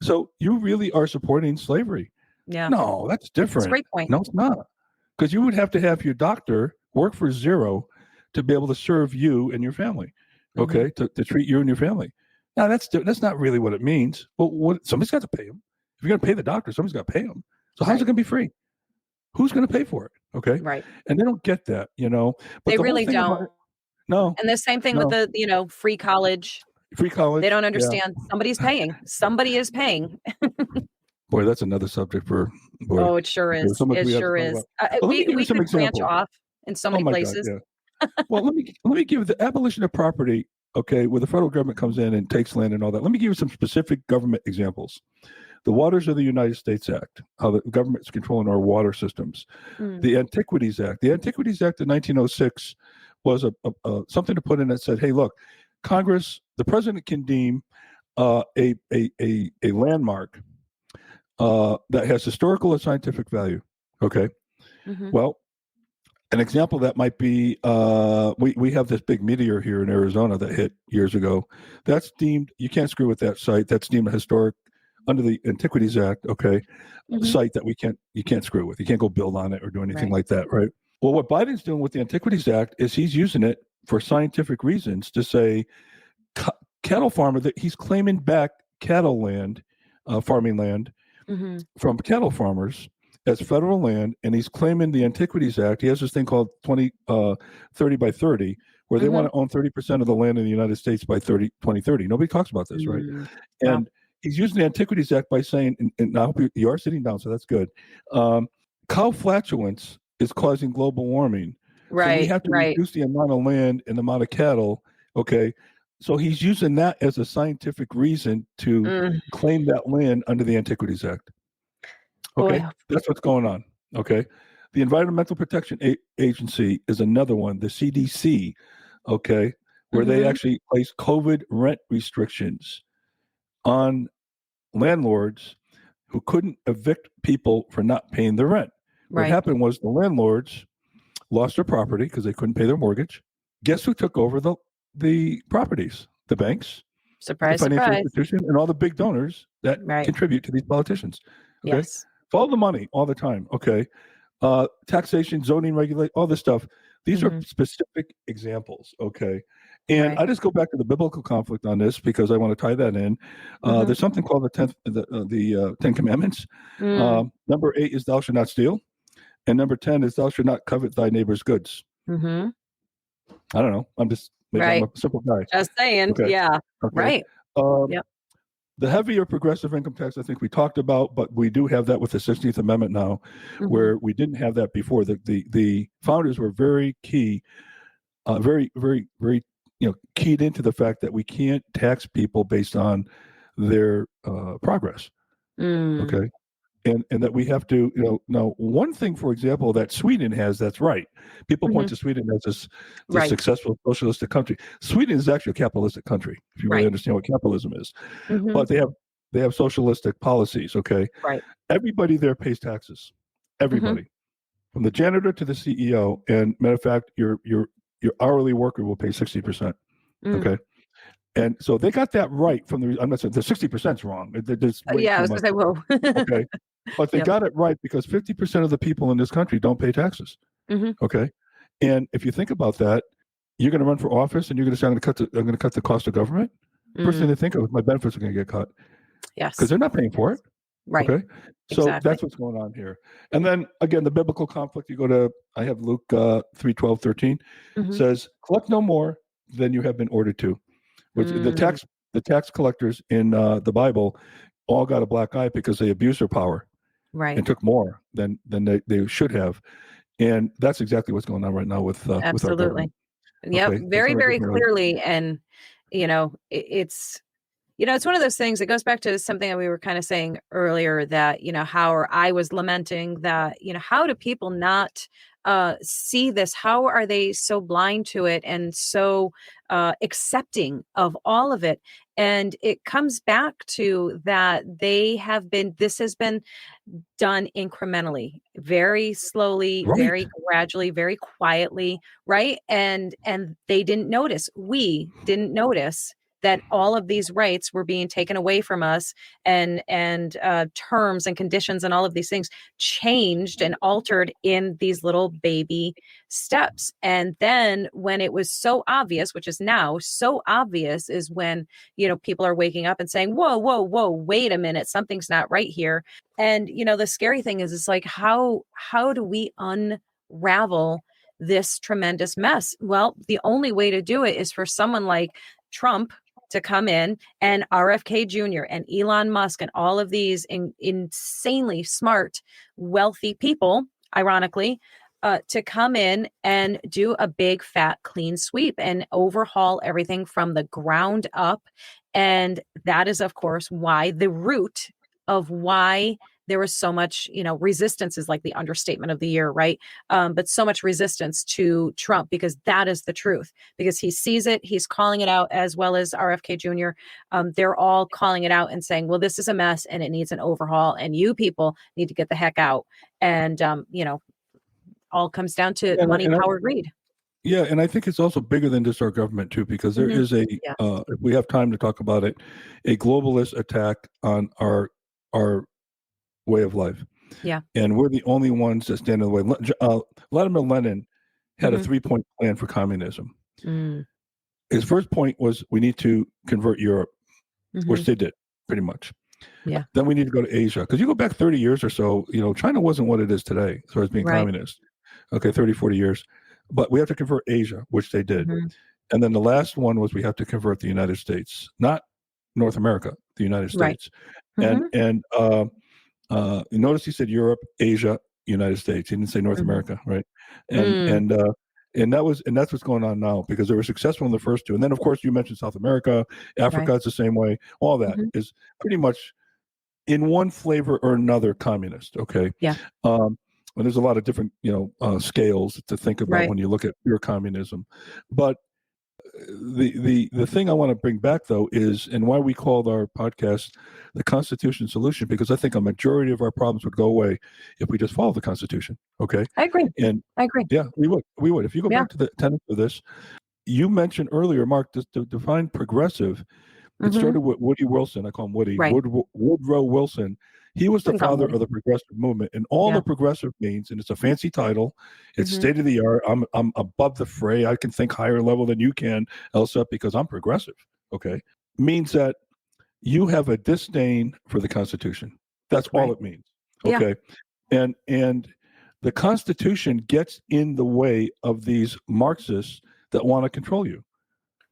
So you really are supporting slavery? Yeah. No, that's different. That's a great point. No, it's not. Because you would have to have your doctor work for zero to be able to serve you and your family. Okay, to treat you and your family. Now that's not really what it means. But somebody's got to pay them. If you're going to pay the doctor, somebody's got to pay them. So how's it going to be free? Who's going to pay for it? Okay. Right. And they don't get that, But they really don't. No. And the same thing with the, free college. Free college. They don't understand. Yeah. Somebody's paying. Somebody is paying. Boy, that's another subject for. Boy, oh, it sure is. It sure is. We could branch off in so many places. God, yeah. Well, let me give you the abolition of property. Okay, where the federal government comes in and takes land and all that. Let me give you some specific government examples. The Waters of the United States Act, how the government's controlling our water systems. The Antiquities Act. The Antiquities Act of 1906 was something to put in that said, hey, look, Congress, the president can deem a landmark that has historical or scientific value. Okay. Well, an example that might be we have this big meteor here in Arizona that hit years ago. That's deemed, you can't screw with that site. That's deemed a historic under the Antiquities Act. Okay, site that you can't screw with. You can't go build on it or do anything like that. Right. Well, what Biden's doing with the Antiquities Act is he's using it for scientific reasons to say cattle farmer that he's claiming back cattle land, farming land from cattle farmers as federal land, and he's claiming the Antiquities Act. He has this thing called 30 by 30, where they want to own 30% of the land in the United States by 2030. Nobody talks about this, right? And he's using the Antiquities Act by saying, and I hope you are sitting down, so that's good. Cow flatulence is causing global warming. Right. So we have to reduce the amount of land and the amount of cattle. Okay. So he's using that as a scientific reason to claim that land under the Antiquities Act. Okay. Boy. That's what's going on. Okay. The Environmental Protection Agency is another one, the CDC. Okay. Where they actually place COVID rent restrictions on landlords who couldn't evict people for not paying their rent. What happened was the landlords lost their property because they couldn't pay their mortgage. Guess who took over the properties? The banks, surprise, the financial surprise, institution, and all the big donors that contribute to these politicians. Okay? Yes. Follow the money all the time. Okay. Taxation, zoning, regulate, all this stuff. These are specific examples. Okay. And I just go back to the biblical conflict on this because I want to tie that in. There's something called the 10 Commandments. Number 8 is thou shalt not steal. And number 10 is thou shalt not covet thy neighbor's goods. I don't know. I'm just I'm a simple guy. Just saying. Okay. Yeah. Okay. Right. The heavier progressive income tax, I think we talked about, but we do have that with the 16th Amendment now, where we didn't have that before. The founders were very key, very, very, very, keyed into the fact that we can't tax people based on their progress. Okay. And that we have to, now one thing, for example, that Sweden has that's right. People point to Sweden as this successful socialistic country. Sweden is actually a capitalistic country, if you really understand what capitalism is. But they have socialistic policies, okay? Right. Everybody there pays taxes. Everybody. From the janitor to the CEO. And matter of fact, your hourly worker will pay 60%. Okay. And so they got that right from I'm not saying the 60% is wrong. I was going to say, whoa. Okay. But they got it right because 50% of the people in this country don't pay taxes. Okay. And if you think about that, you're going to run for office and you're going to say, I'm going to cut the cost of government. First thing they think of is my benefits are going to get cut. Yes. Because they're not paying for it. Right. Okay. So that's what's going on here. And then again, the biblical conflict, I have Luke 3:12-13 says, collect no more than you have been ordered to. Which the tax the tax collectors in the Bible all got a black eye because they abused their power and took more than they should have. And that's exactly what's going on right now with our Absolutely. government. Yep. Okay. Very, very clearly. And, it's one of those things that goes back to something that we were kind of saying earlier that, or I was lamenting that, how do people not see this? How are they so blind to it and so accepting of all of it? And it comes back to that this has been done incrementally, very slowly, very gradually, very quietly, right? And they didn't notice. We didn't notice that all of these rights were being taken away from us, and terms and conditions and all of these things changed and altered in these little baby steps. And then when it was so obvious, which is now so obvious, is when people are waking up and saying, whoa, wait a minute, something's not right here. And the scary thing is like, how do we unravel this tremendous mess? Well, the only way to do it is for someone like Trump to come in, and RFK Jr. and Elon Musk and all of these insanely smart, wealthy people, ironically, to come in and do a big, fat, clean sweep and overhaul everything from the ground up. And that is, of course, why the root of why there was so much, resistance is like the understatement of the year, right? But so much resistance to Trump, because that is the truth, because he sees it, he's calling it out, as well as RFK Jr. They're all calling it out and saying, well, this is a mess and it needs an overhaul, and you people need to get the heck out. And, all comes down to money, power, greed. Yeah, and I think it's also bigger than just our government too, because there is if we have time to talk about it, a globalist attack on our way of life. Yeah. And we're the only ones that stand in the way. Vladimir Lenin had a 3-point plan for communism. His first point was we need to convert Europe, which they did pretty much. Yeah. Then we need to go to Asia, because you go back 30 years or so, China wasn't what it is today as far as being communist. Okay, 30, 40 years. But we have to convert Asia, which they did. And then the last one was we have to convert the United States, not North America, the United States. And notice he said Europe, Asia, United States. He didn't say North America, right? And that's what's going on now, because they were successful in the first two. And then, of course, you mentioned South America, Africa is the same way. All that is pretty much in one flavor or another communist. Okay. Yeah. And there's a lot of different, scales to think about when you look at pure communism. But the thing I want to bring back, though, is, and why we called our podcast the Constitution Solution, because I think a majority of our problems would go away if we just follow the Constitution. Okay. I agree. And I agree. Yeah, we would. If you go back to the tenets of this, you mentioned earlier, Mark, to define progressive, it started with Woody Wilson. I call him Woody. Woodrow Wilson. He was the father of the progressive movement, and all the progressive means, and it's a fancy title. It's state of the art. I'm above the fray. I can think higher level than you can, Elsa, because I'm progressive. Okay, means that you have a disdain for the Constitution. That's all it means. Okay, and the Constitution gets in the way of these Marxists that want to control you.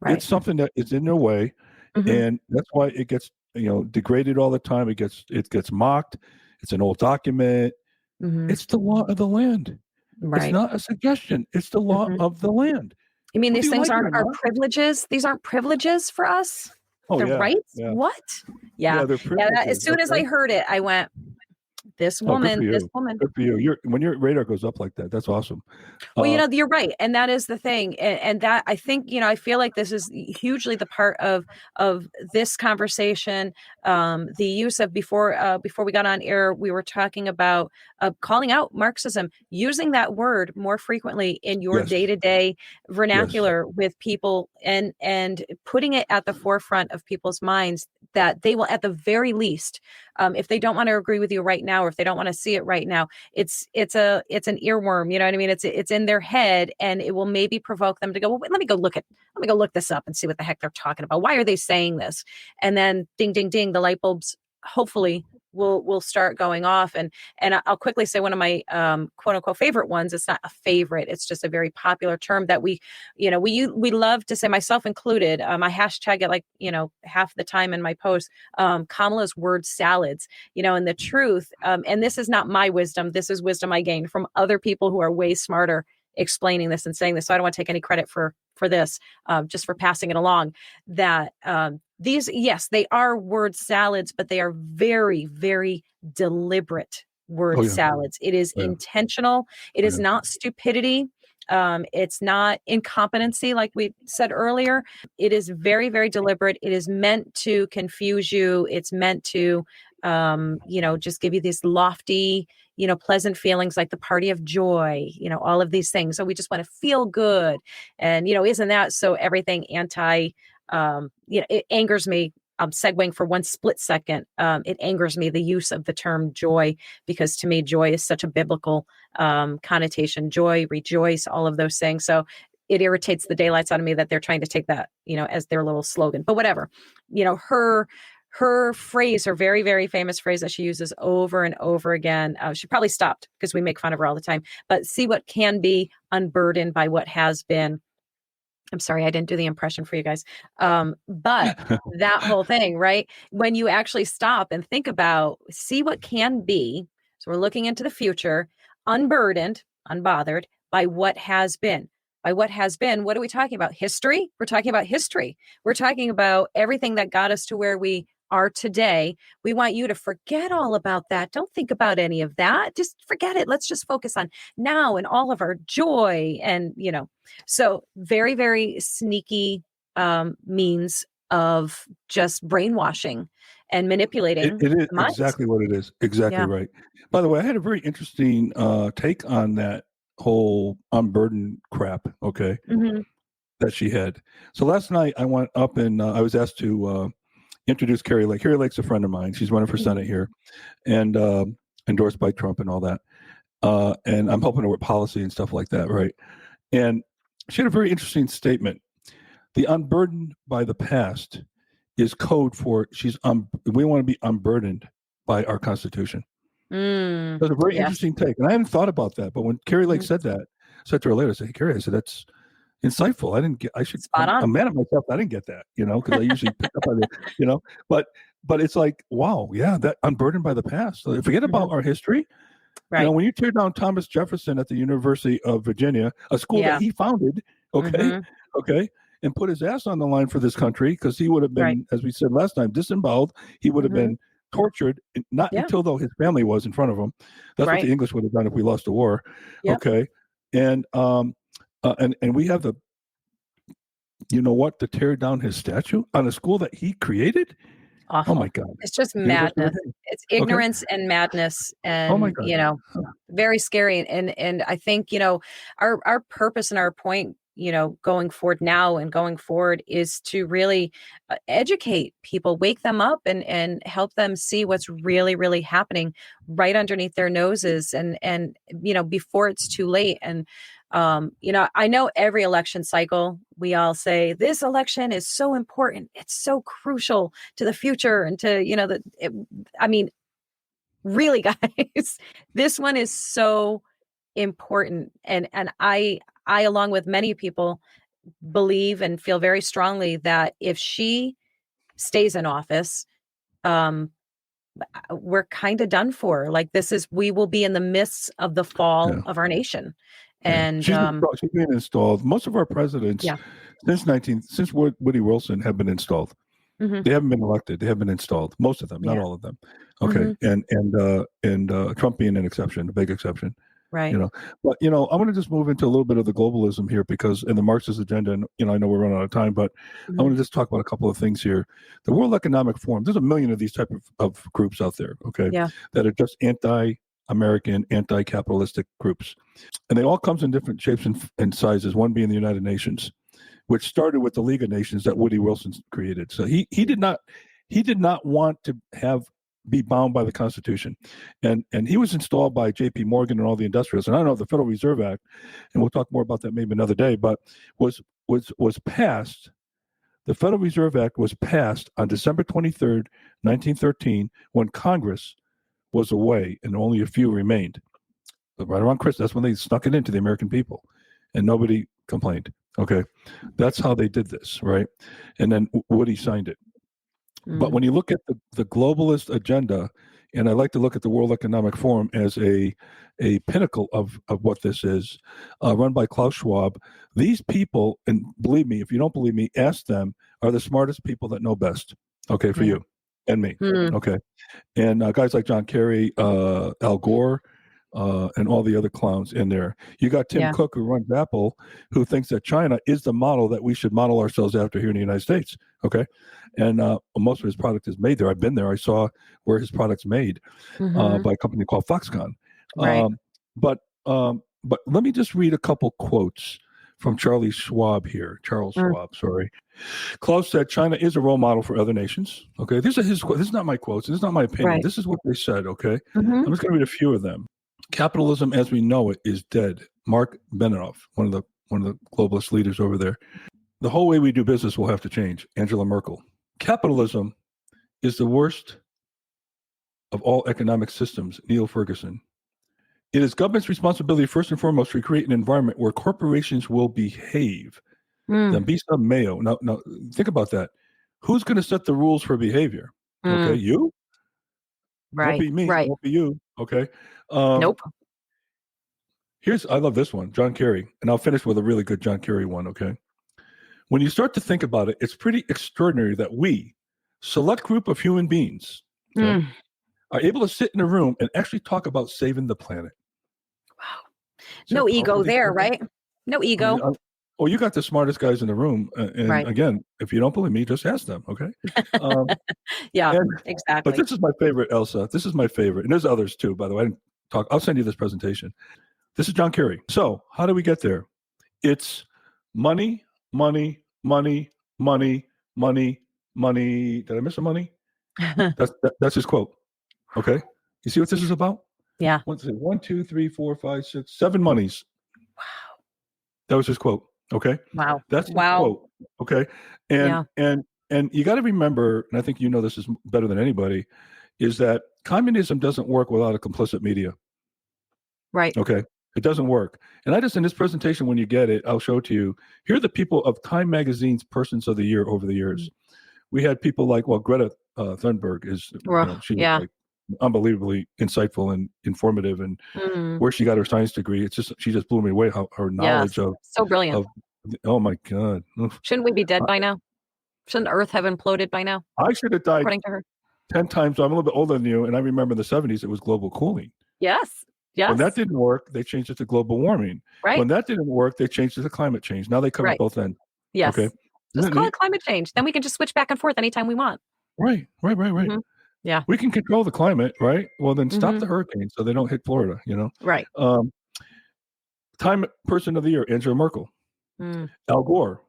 It's something that is in their way, and that's why it gets degraded all the time. It gets mocked. It's an old document. It's the law of the land. It's not a suggestion. It's the law of the land. You mean these things aren't our privileges? These aren't privileges for us? They're rights? Yeah. What? Yeah. They're privileges. As soon as I heard it, I went, this woman. Good for you. When your radar goes up like that, that's awesome. Well, you're right. And that is the thing. And that, I think, I feel like this is hugely the part of this conversation. The use of, before we got on air, we were talking about calling out Marxism, using that word more frequently in your day-to-day vernacular with people, and putting it at the forefront of people's minds, that they will, at the very least, if they don't want to agree with you right now, or if they don't want to see it right now, it's an earworm. You know what I mean? It's in their head, and it will maybe provoke them to go, well, let me go look this up and see what the heck they're talking about. Why are they saying this? And then ding, ding, ding, the light bulbs hopefully will start going off. And I'll quickly say one of my quote unquote favorite ones. It's not a favorite. It's just a very popular term that we love to say, myself included. I hashtag it like, half the time in my posts, Kamla's word salads, and the truth. And this is not my wisdom. This is wisdom I gained from other people who are way smarter explaining this and saying this. So I don't want to take any credit for this, just for passing it along, that these, yes, they are word salads, but they are very, very deliberate word salads. It is intentional. It is not stupidity. It's not incompetency, like we said earlier. It is very, very deliberate. It is meant to confuse you. It's meant to, just give you these lofty, pleasant feelings like the party of joy, all of these things. So we just want to feel good. And, isn't that so everything it angers me. I'm segueing for one split second. It angers me, the use of the term joy, because to me, joy is such a biblical connotation. Joy, rejoice, all of those things. So it irritates the daylights out of me that they're trying to take that, as their little slogan. But whatever, her phrase, her very, very famous phrase that she uses over and over again. She probably stopped because we make fun of her all the time. But see what can be unburdened by what has been. I'm sorry, I didn't do the impression for you guys. But that whole thing, right? When you actually stop and think about, see what can be. So we're looking into the future, unburdened, unbothered by what has been. By what has been, what are we talking about? History? We're talking about history. We're talking about everything that got us to where we are today. We want you to forget all about that. Don't think about any of that. Just forget it. Let's just focus on now and all of our joy. And, so very, very sneaky means of just brainwashing and manipulating. It is exactly what it is. Exactly right. By the way, I had a very interesting take on that whole unburdened crap. Okay. Mm-hmm. That she had. So last night I went up and I was asked to introduce Carrie Lake. Carrie Lake's a friend of mine. She's running for Senate here and endorsed by Trump and all that. And I'm helping her with policy and stuff like that. Right. And she had a very interesting statement. The unburdened by the past is code for we want to be unburdened by our Constitution. That's a very interesting take. And I hadn't thought about that. But when Carrie Lake said that, I said to her later, I said, hey, Carrie, that's insightful. I'm mad at myself. I didn't get that, because I usually pick up on it, but it's like, wow, yeah, that unburdened by the past. So forget about our history. Right. When you tear down Thomas Jefferson at the University of Virginia, a school that he founded, okay, and put his ass on the line for this country, because he would have been, as we said last time, disemboweled. He would have been tortured, not until though his family was in front of him. That's what the English would have done if we lost the war. Yep. Okay. And we have to tear down his statue on a school that he created. Awful. Oh my God. It's just madness. It's ignorance and madness, and very scary. And I think, our purpose and our point, going forward now and going forward is to really educate people, wake them up and help them see what's really, really happening right underneath their noses and before it's too late. And I know every election cycle, we all say this election is so important. It's so crucial to the future and to, really, guys, this one is so important. And I, along with many people, believe and feel very strongly that if she stays in office, we're kind of done for. Like we will be in the midst of the fall of our nation. And she's been installed. Most of our presidents since Woody Wilson have been installed. Mm-hmm. They haven't been elected. They have been installed. Most of them, not all of them. Okay, and Trump being an exception, a big exception. Right. But I want to just move into a little bit of the globalism here, because in the Marxist agenda, and I know we're running out of time, but I want to just talk about a couple of things here. The World Economic Forum. There's a million of these type of groups out there. Okay. Yeah. That are just anti-American, anti-capitalistic groups, and they all comes in different shapes and sizes. One being the United Nations, which started with the League of Nations that Woody Wilson created. So he did not want to be bound by the Constitution, and he was installed by J.P. Morgan and all the industrialists. And I don't know if the Federal Reserve Act, and we'll talk more about that maybe another day, but was passed. The Federal Reserve Act was passed on December 23rd, 1913, when Congress was away and only a few remained. But right around Christmas, that's when they snuck it into the American people, and nobody complained. Okay, that's how they did this, right? And then Woody signed it. But when you look at the globalist agenda, and I like to look at the World Economic Forum as a pinnacle of what this is, run by Klaus Schwab, these people, and believe me, if you don't believe me, ask them, are the smartest people that know best, okay, for you and me, okay? And guys like John Kerry, Al Gore, and all the other clowns in there. You got Tim Cook, who runs Apple, who thinks that China is the model that we should model ourselves after here in the United States. Okay, and most of his product is made there. I've been there. I saw where his product's made by a company called Foxconn. Right. But let me just read a couple quotes from Charles Schwab, sorry. Klaus said, China is a role model for other nations. Okay, these are his quotes. This is not my quotes. This is not my opinion. Right. This is what they said, okay? I'm just going to read a few of them. Capitalism as we know it is dead. Mark Benioff, one of the globalist leaders over there. The whole way we do business will have to change. Angela Merkel. Capitalism is the worst of all economic systems. Neil Ferguson. It is government's responsibility first and foremost to create an environment where corporations will behave. Then be some Mayo. Now think about that. Who's going to set the rules for behavior? Okay, you? Right. Won't be me. Right. Won't be you. Okay. Nope. I love this one, John Kerry, and I'll finish with a really good John Kerry one. Okay. When you start to think about it, it's pretty extraordinary that we, select group of human beings, are able to sit in a room and actually talk about saving the planet. Wow. No ego there, right? No ego. You got the smartest guys in the room. And again, if you don't believe me, just ask them, okay? Exactly. But this is my favorite, Elsa. This is my favorite. And there's others too, by the way. I'll send you this presentation. This is John Kerry. So how do we get there? It's money, money, money, money, money, money. Did I miss a money? That's his quote. Okay. You see what this is about? Yeah. 1, 2, 3, 4, 5, 6, 7 monies. Wow. That was his quote. Okay. Wow. That's his quote. Okay. And you got to remember, and I think you know this is better than anybody, is that communism doesn't work without a complicit media. Right. Okay. It doesn't work. And I just, in this presentation, when you get it, I'll show it to you. Here are the people of Time Magazine's Persons of the Year over the years. We had people like, Greta Thunberg is, she was like unbelievably insightful and informative, and where she got her science degree, she just blew me away. How her knowledge of so brilliant. Oh my God! Shouldn't we be dead by now? Shouldn't Earth have imploded by now? I should have died according to her 10 times. I'm a little bit older than you, and I remember in the 70s it was global cooling. Yes. When that didn't work, they changed it to global warming. Right. When that didn't work, they changed it to climate change. Now they cover both ends. Yes. Okay. Just call it climate change. Then we can just switch back and forth anytime we want. Right. Yeah. We can control the climate, right? Well, then stop the hurricanes so they don't hit Florida, Right. Time Person of the Year, Angela Merkel. Al Gore.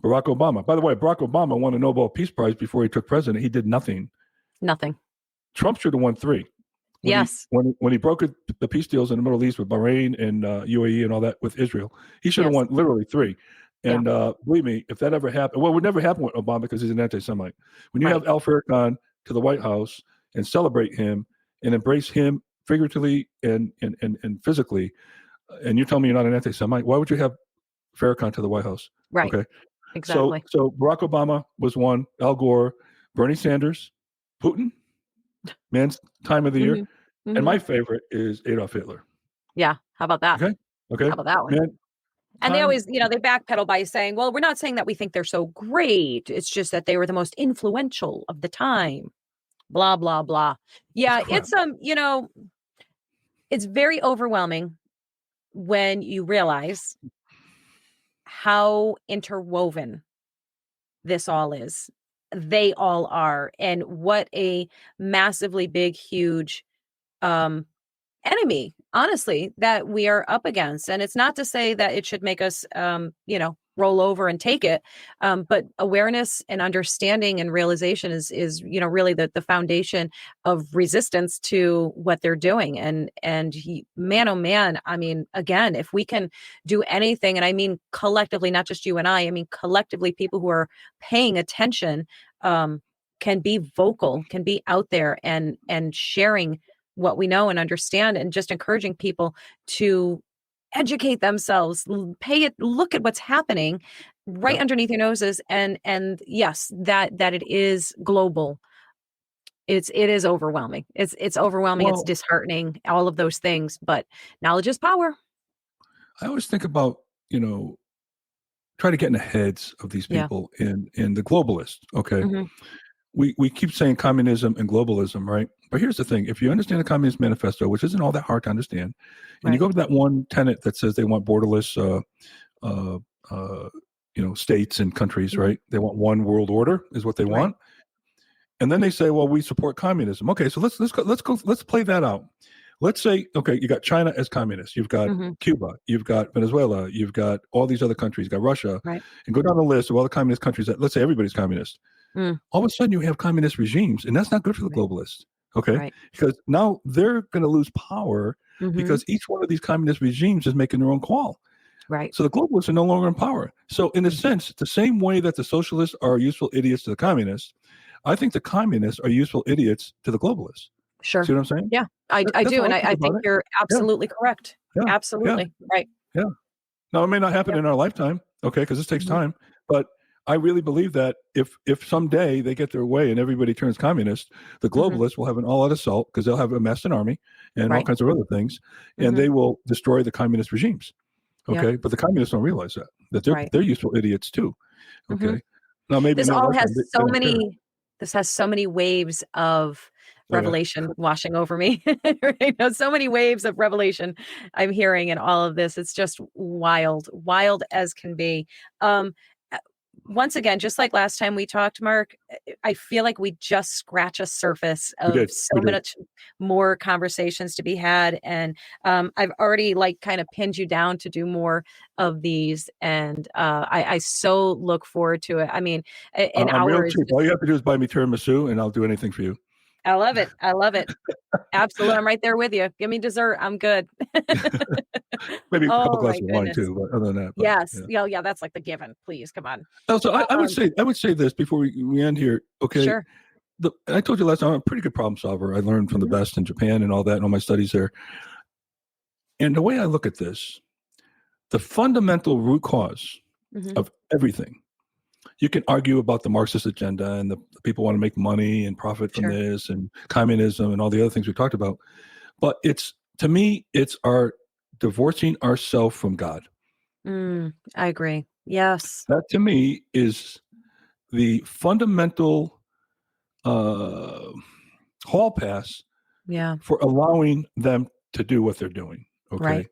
Barack Obama. By the way, Barack Obama won a Nobel Peace Prize before he took president. He did nothing. Trump should have won 3. When he broke the peace deals in the Middle East with Bahrain and UAE and all that with Israel, he should have won literally 3. And believe me, if that ever happened, it would never happen with Obama because he's an anti-Semite. When you have Al Farrakhan to the White House and celebrate him and embrace him figuratively and physically, and you tell me you're not an anti-Semite, why would you have Farrakhan to the White House? Right. Okay. Exactly. So Barack Obama was one, Al Gore, Bernie Sanders, Putin, man's time of the year. And my favorite is Adolf Hitler. Yeah. How about that? Okay. How about that one? And they always, they backpedal by saying, well, we're not saying that we think they're so great. It's just that they were the most influential of the time. Blah, blah, blah. Yeah. It's, it's very overwhelming when you realize how interwoven this all is. They all are. And what a massively big, huge enemy, honestly, that we are up against. And it's not to say that it should make us, roll over and take it. But awareness and understanding and realization is really the foundation of resistance to what they're doing. And man, oh man, I mean, again, if we can do anything, and I mean collectively, not just you and I mean collectively, people who are paying attention can be vocal, can be out there and sharing what we know and understand, and just encouraging people to educate themselves, look at what's happening right underneath your noses, and yes, that it is global. It is overwhelming. It's overwhelming. It's disheartening. All of those things, but knowledge is power. I always think about try to get in the heads of these people in the globalists. Okay, we keep saying communism and globalism, right? But here's the thing: if you understand the Communist Manifesto, which isn't all that hard to understand, and you go to that one tenet that says they want borderless, states and countries, right? They want one world order, is what they want. And then they say, well, we support communism. Okay, so let's play that out. Let's say, okay, you got China as communist, you've got Cuba, you've got Venezuela, you've got all these other countries, you've got Russia, and go down the list of all the communist countries that, let's say everybody's communist. All of a sudden you have communist regimes, and that's not good for the globalists. Okay, because now they're going to lose power because each one of these communist regimes is making their own call. Right. So the globalists are no longer in power. So in a sense, the same way that the socialists are useful idiots to the communists, I think the communists are useful idiots to the globalists. Sure. See what I'm saying? Yeah, I do. And I think you're absolutely correct. Yeah. Absolutely. Yeah. Right. Yeah. Now, it may not happen in our lifetime, okay, because this takes time. But I really believe that if someday they get their way and everybody turns communist, the globalists will have an all-out assault because they'll have amassed an army and all kinds of other things, and they will destroy the communist regimes. Okay, but the communists don't realize that they're useful idiots too. Okay, now maybe this all has so many. This has so many waves of revelation washing over me. So many waves of revelation I'm hearing in all of this. It's just wild as can be. Once again, just like last time we talked, Mark, I feel like we just scratch a surface of so much more conversations to be had. And I've already kind of pinned you down to do more of these. And I so look forward to it. I mean, in hours. All you have to do is buy me tiramisu and I'll do anything for you. I love it. Absolutely. I'm right there with you. Give me dessert. I'm good. Maybe a couple glasses of wine too, but other than that. Yes. Yeah. That's like the given. Please, come on. So I would say this before we end here. Okay. Sure. I told you last time, I'm a pretty good problem solver. I learned from the best in Japan and all that and all my studies there. And the way I look at this, the fundamental root cause of everything, you can argue about the Marxist agenda and the people want to make money and profit from this and communism and all the other things we talked about. But to me, it's our divorcing ourselves from God. I agree. Yes. That to me is the fundamental hall pass for allowing them to do what they're doing. Okay. Right.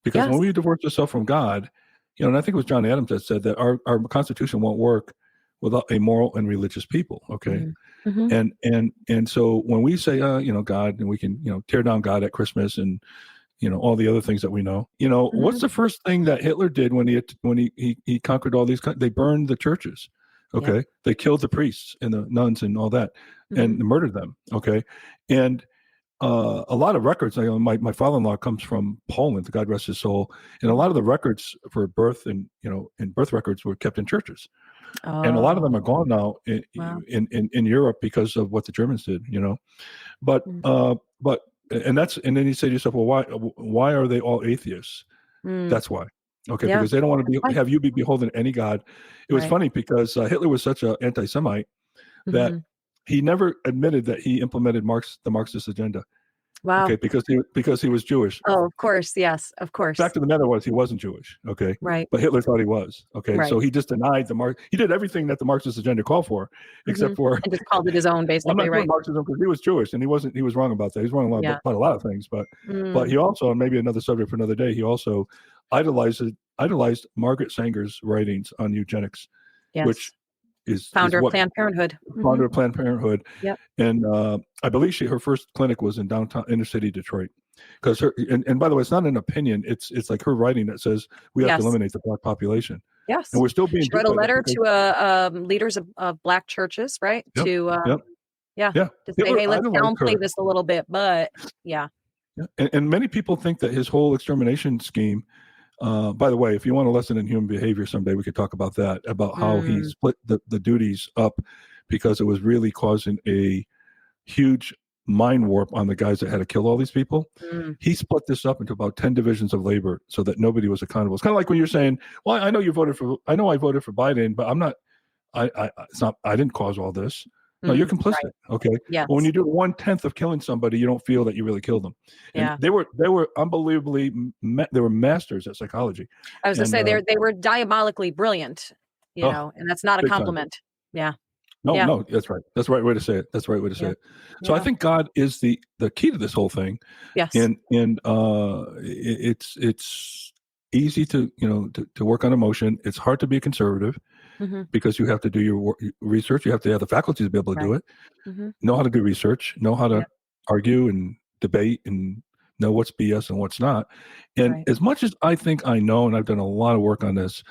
Because when we divorce ourselves from God, and I think it was John Adams that said that our Constitution won't work without a moral and religious people. Okay. And so when we say, God, and we can, tear down God at Christmas and, all the other things that we know, what's the first thing that Hitler did when he conquered all these, they burned the churches. Okay. They killed the priests and the nuns and all that and murdered them. Okay. And a lot of records, my father-in-law comes from Poland, God rest his soul, and a lot of the records for birth and birth records were kept in churches, and a lot of them are gone now in Europe because of what the Germans did, but and then you say to yourself, well, why are they all atheists? That's why. Okay, because they don't want to have you be beholden to any God. It was funny because Hitler was such an anti-Semite that he never admitted that he implemented the Marxist agenda. Wow. Okay, because he was Jewish. Oh, of course, yes, of course. Fact of the matter was he wasn't Jewish. Okay, right. But Hitler thought he was. Okay, so he just denied he did everything that the Marxist agenda called for, except for and just called it his own, basically. I'm not right. Marxism because he was Jewish and he was wrong about that. He was wrong about a lot of things, but he also, and maybe another subject for another day, he also idolized Margaret Sanger's writings on eugenics, which is founder of Planned Parenthood. Founder of Planned Parenthood. Yep. And I believe her first clinic was in downtown inner city Detroit. Because and by the way, it's not an opinion. It's like her writing that says we have to eliminate the black population. Yes. and we're still being She wrote a duped by that letter because- to leaders of Black churches, right? Yep, To yep. yeah, Yeah. to say, Hitler hey, let's idolized her. downplay this a little bit, but yeah. Yeah. And many people think that his whole extermination scheme, by the way, if you want a lesson in human behavior someday, we could talk about that, about how he split the duties up because it was really causing a huge mind warp on the guys that had to kill all these people. He split this up into about 10 divisions of labor so that nobody was accountable. It's kind of like when you're saying, well, I know I voted for Biden, but I'm not, it's not, I didn't cause all this. No, you're complicit. Right. Okay. Yes. But when you do 1/10 of killing somebody, you don't feel that you really killed them. Yeah. And they were unbelievably, they were masters at psychology. I was going to say they were diabolically brilliant, you know, and that's not a compliment. Yeah. No, that's right. That's the right way to say it. That's the right way to say it. So I think God is the key to this whole thing. Yes. And it's easy to work on emotion. It's hard to be a conservative because you have to do your research. You have to have the faculty to be able to do it. Know how to do research. Know how to argue and debate and know what's BS and what's not. And as much as I think I know, and I've done a lot of work on this,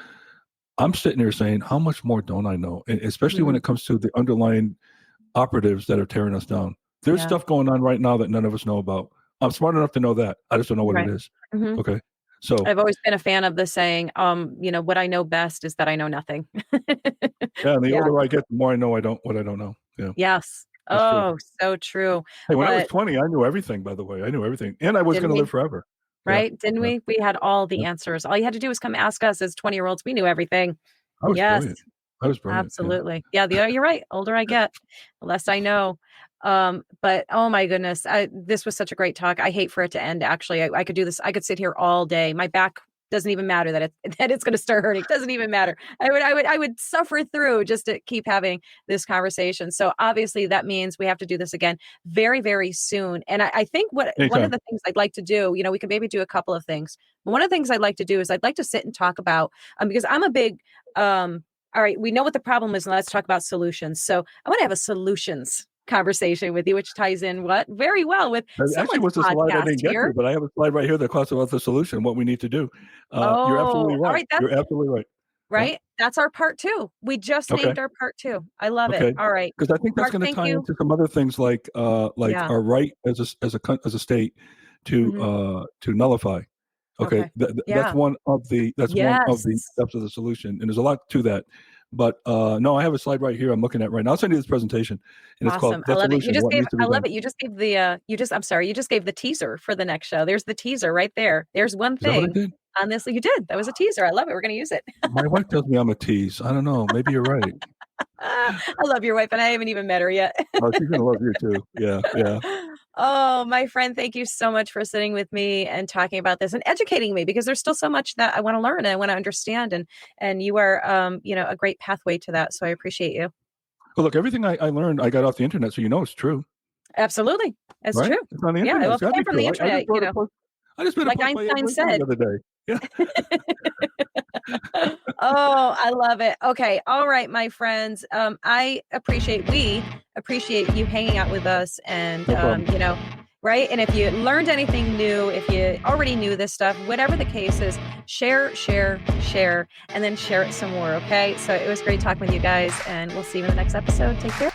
I'm sitting here saying, how much more don't I know? And especially when it comes to the underlying operatives that are tearing us down. There's stuff going on right now that none of us know about. I'm smart enough to know that. I just don't know what it is. Okay. So I've always been a fan of the saying, what I know best is that I know nothing. and the older I get, the more I know what I don't know. Yeah. Yes. That's true. So true. Hey, when I was 20, I knew everything, by the way. I knew everything. And I was going to live forever. Right? Didn't we? We had all the answers. All you had to do was come ask us as 20-year-olds. We knew everything. I was brilliant. I was brilliant. Absolutely. Yeah, you're right. Older I get, the less I know. But oh my goodness, this was such a great talk. I hate for it to end. Actually, I could do this. I could sit here all day. My back doesn't even matter that it's going to start hurting. It doesn't even matter. I would suffer through just to keep having this conversation. So obviously that means we have to do this again very, very soon. And I think one of the things I'd like to do, we could maybe do a couple of things. But one of the things I'd like to do is I'd like to sit and talk about, because I'm a big, all right, we know what the problem is, and let's talk about solutions. So I want to have a solutions conversation with you, which ties in very well with actually was the slide I didn't get to, but I have a slide right here that talks about the solution, what we need to do. You're absolutely right. All right, you're absolutely right. Right? Yeah. That's our part 2. We just named our part 2. I love it. All right. Because I think that's going to tie into some other things like our right as a state to nullify. Okay. That's one of the steps of the solution, and there's a lot to that. But no, I have a slide right here I'm looking at right now. I'll send you this presentation, and it's called I love it. You just gave you just gave the teaser for the next show. There's the teaser right there. There's one thing on this. You did. That was a teaser. I love it. We're going to use it. My wife tells me I'm a tease. I don't know. Maybe you're right. I love your wife, and I haven't even met her yet. Oh, she's going to love you too. Yeah. Oh, my friend, thank you so much for sitting with me and talking about this and educating me, because there's still so much that I want to learn and I want to understand. And you are, a great pathway to that. So I appreciate you. Well, look, everything I learned, I got off the internet. So it's true. Absolutely. It's true. It's on the internet. Yeah, it came from the internet, I just made like Einstein said the other day. Yeah. Oh, I love it. Okay. All right, my friends. We appreciate you hanging out with us, and right. And if you learned anything new, if you already knew this stuff, whatever the case is, share, and then share it some more. Okay. So it was great talking with you guys, and we'll see you in the next episode. Take care.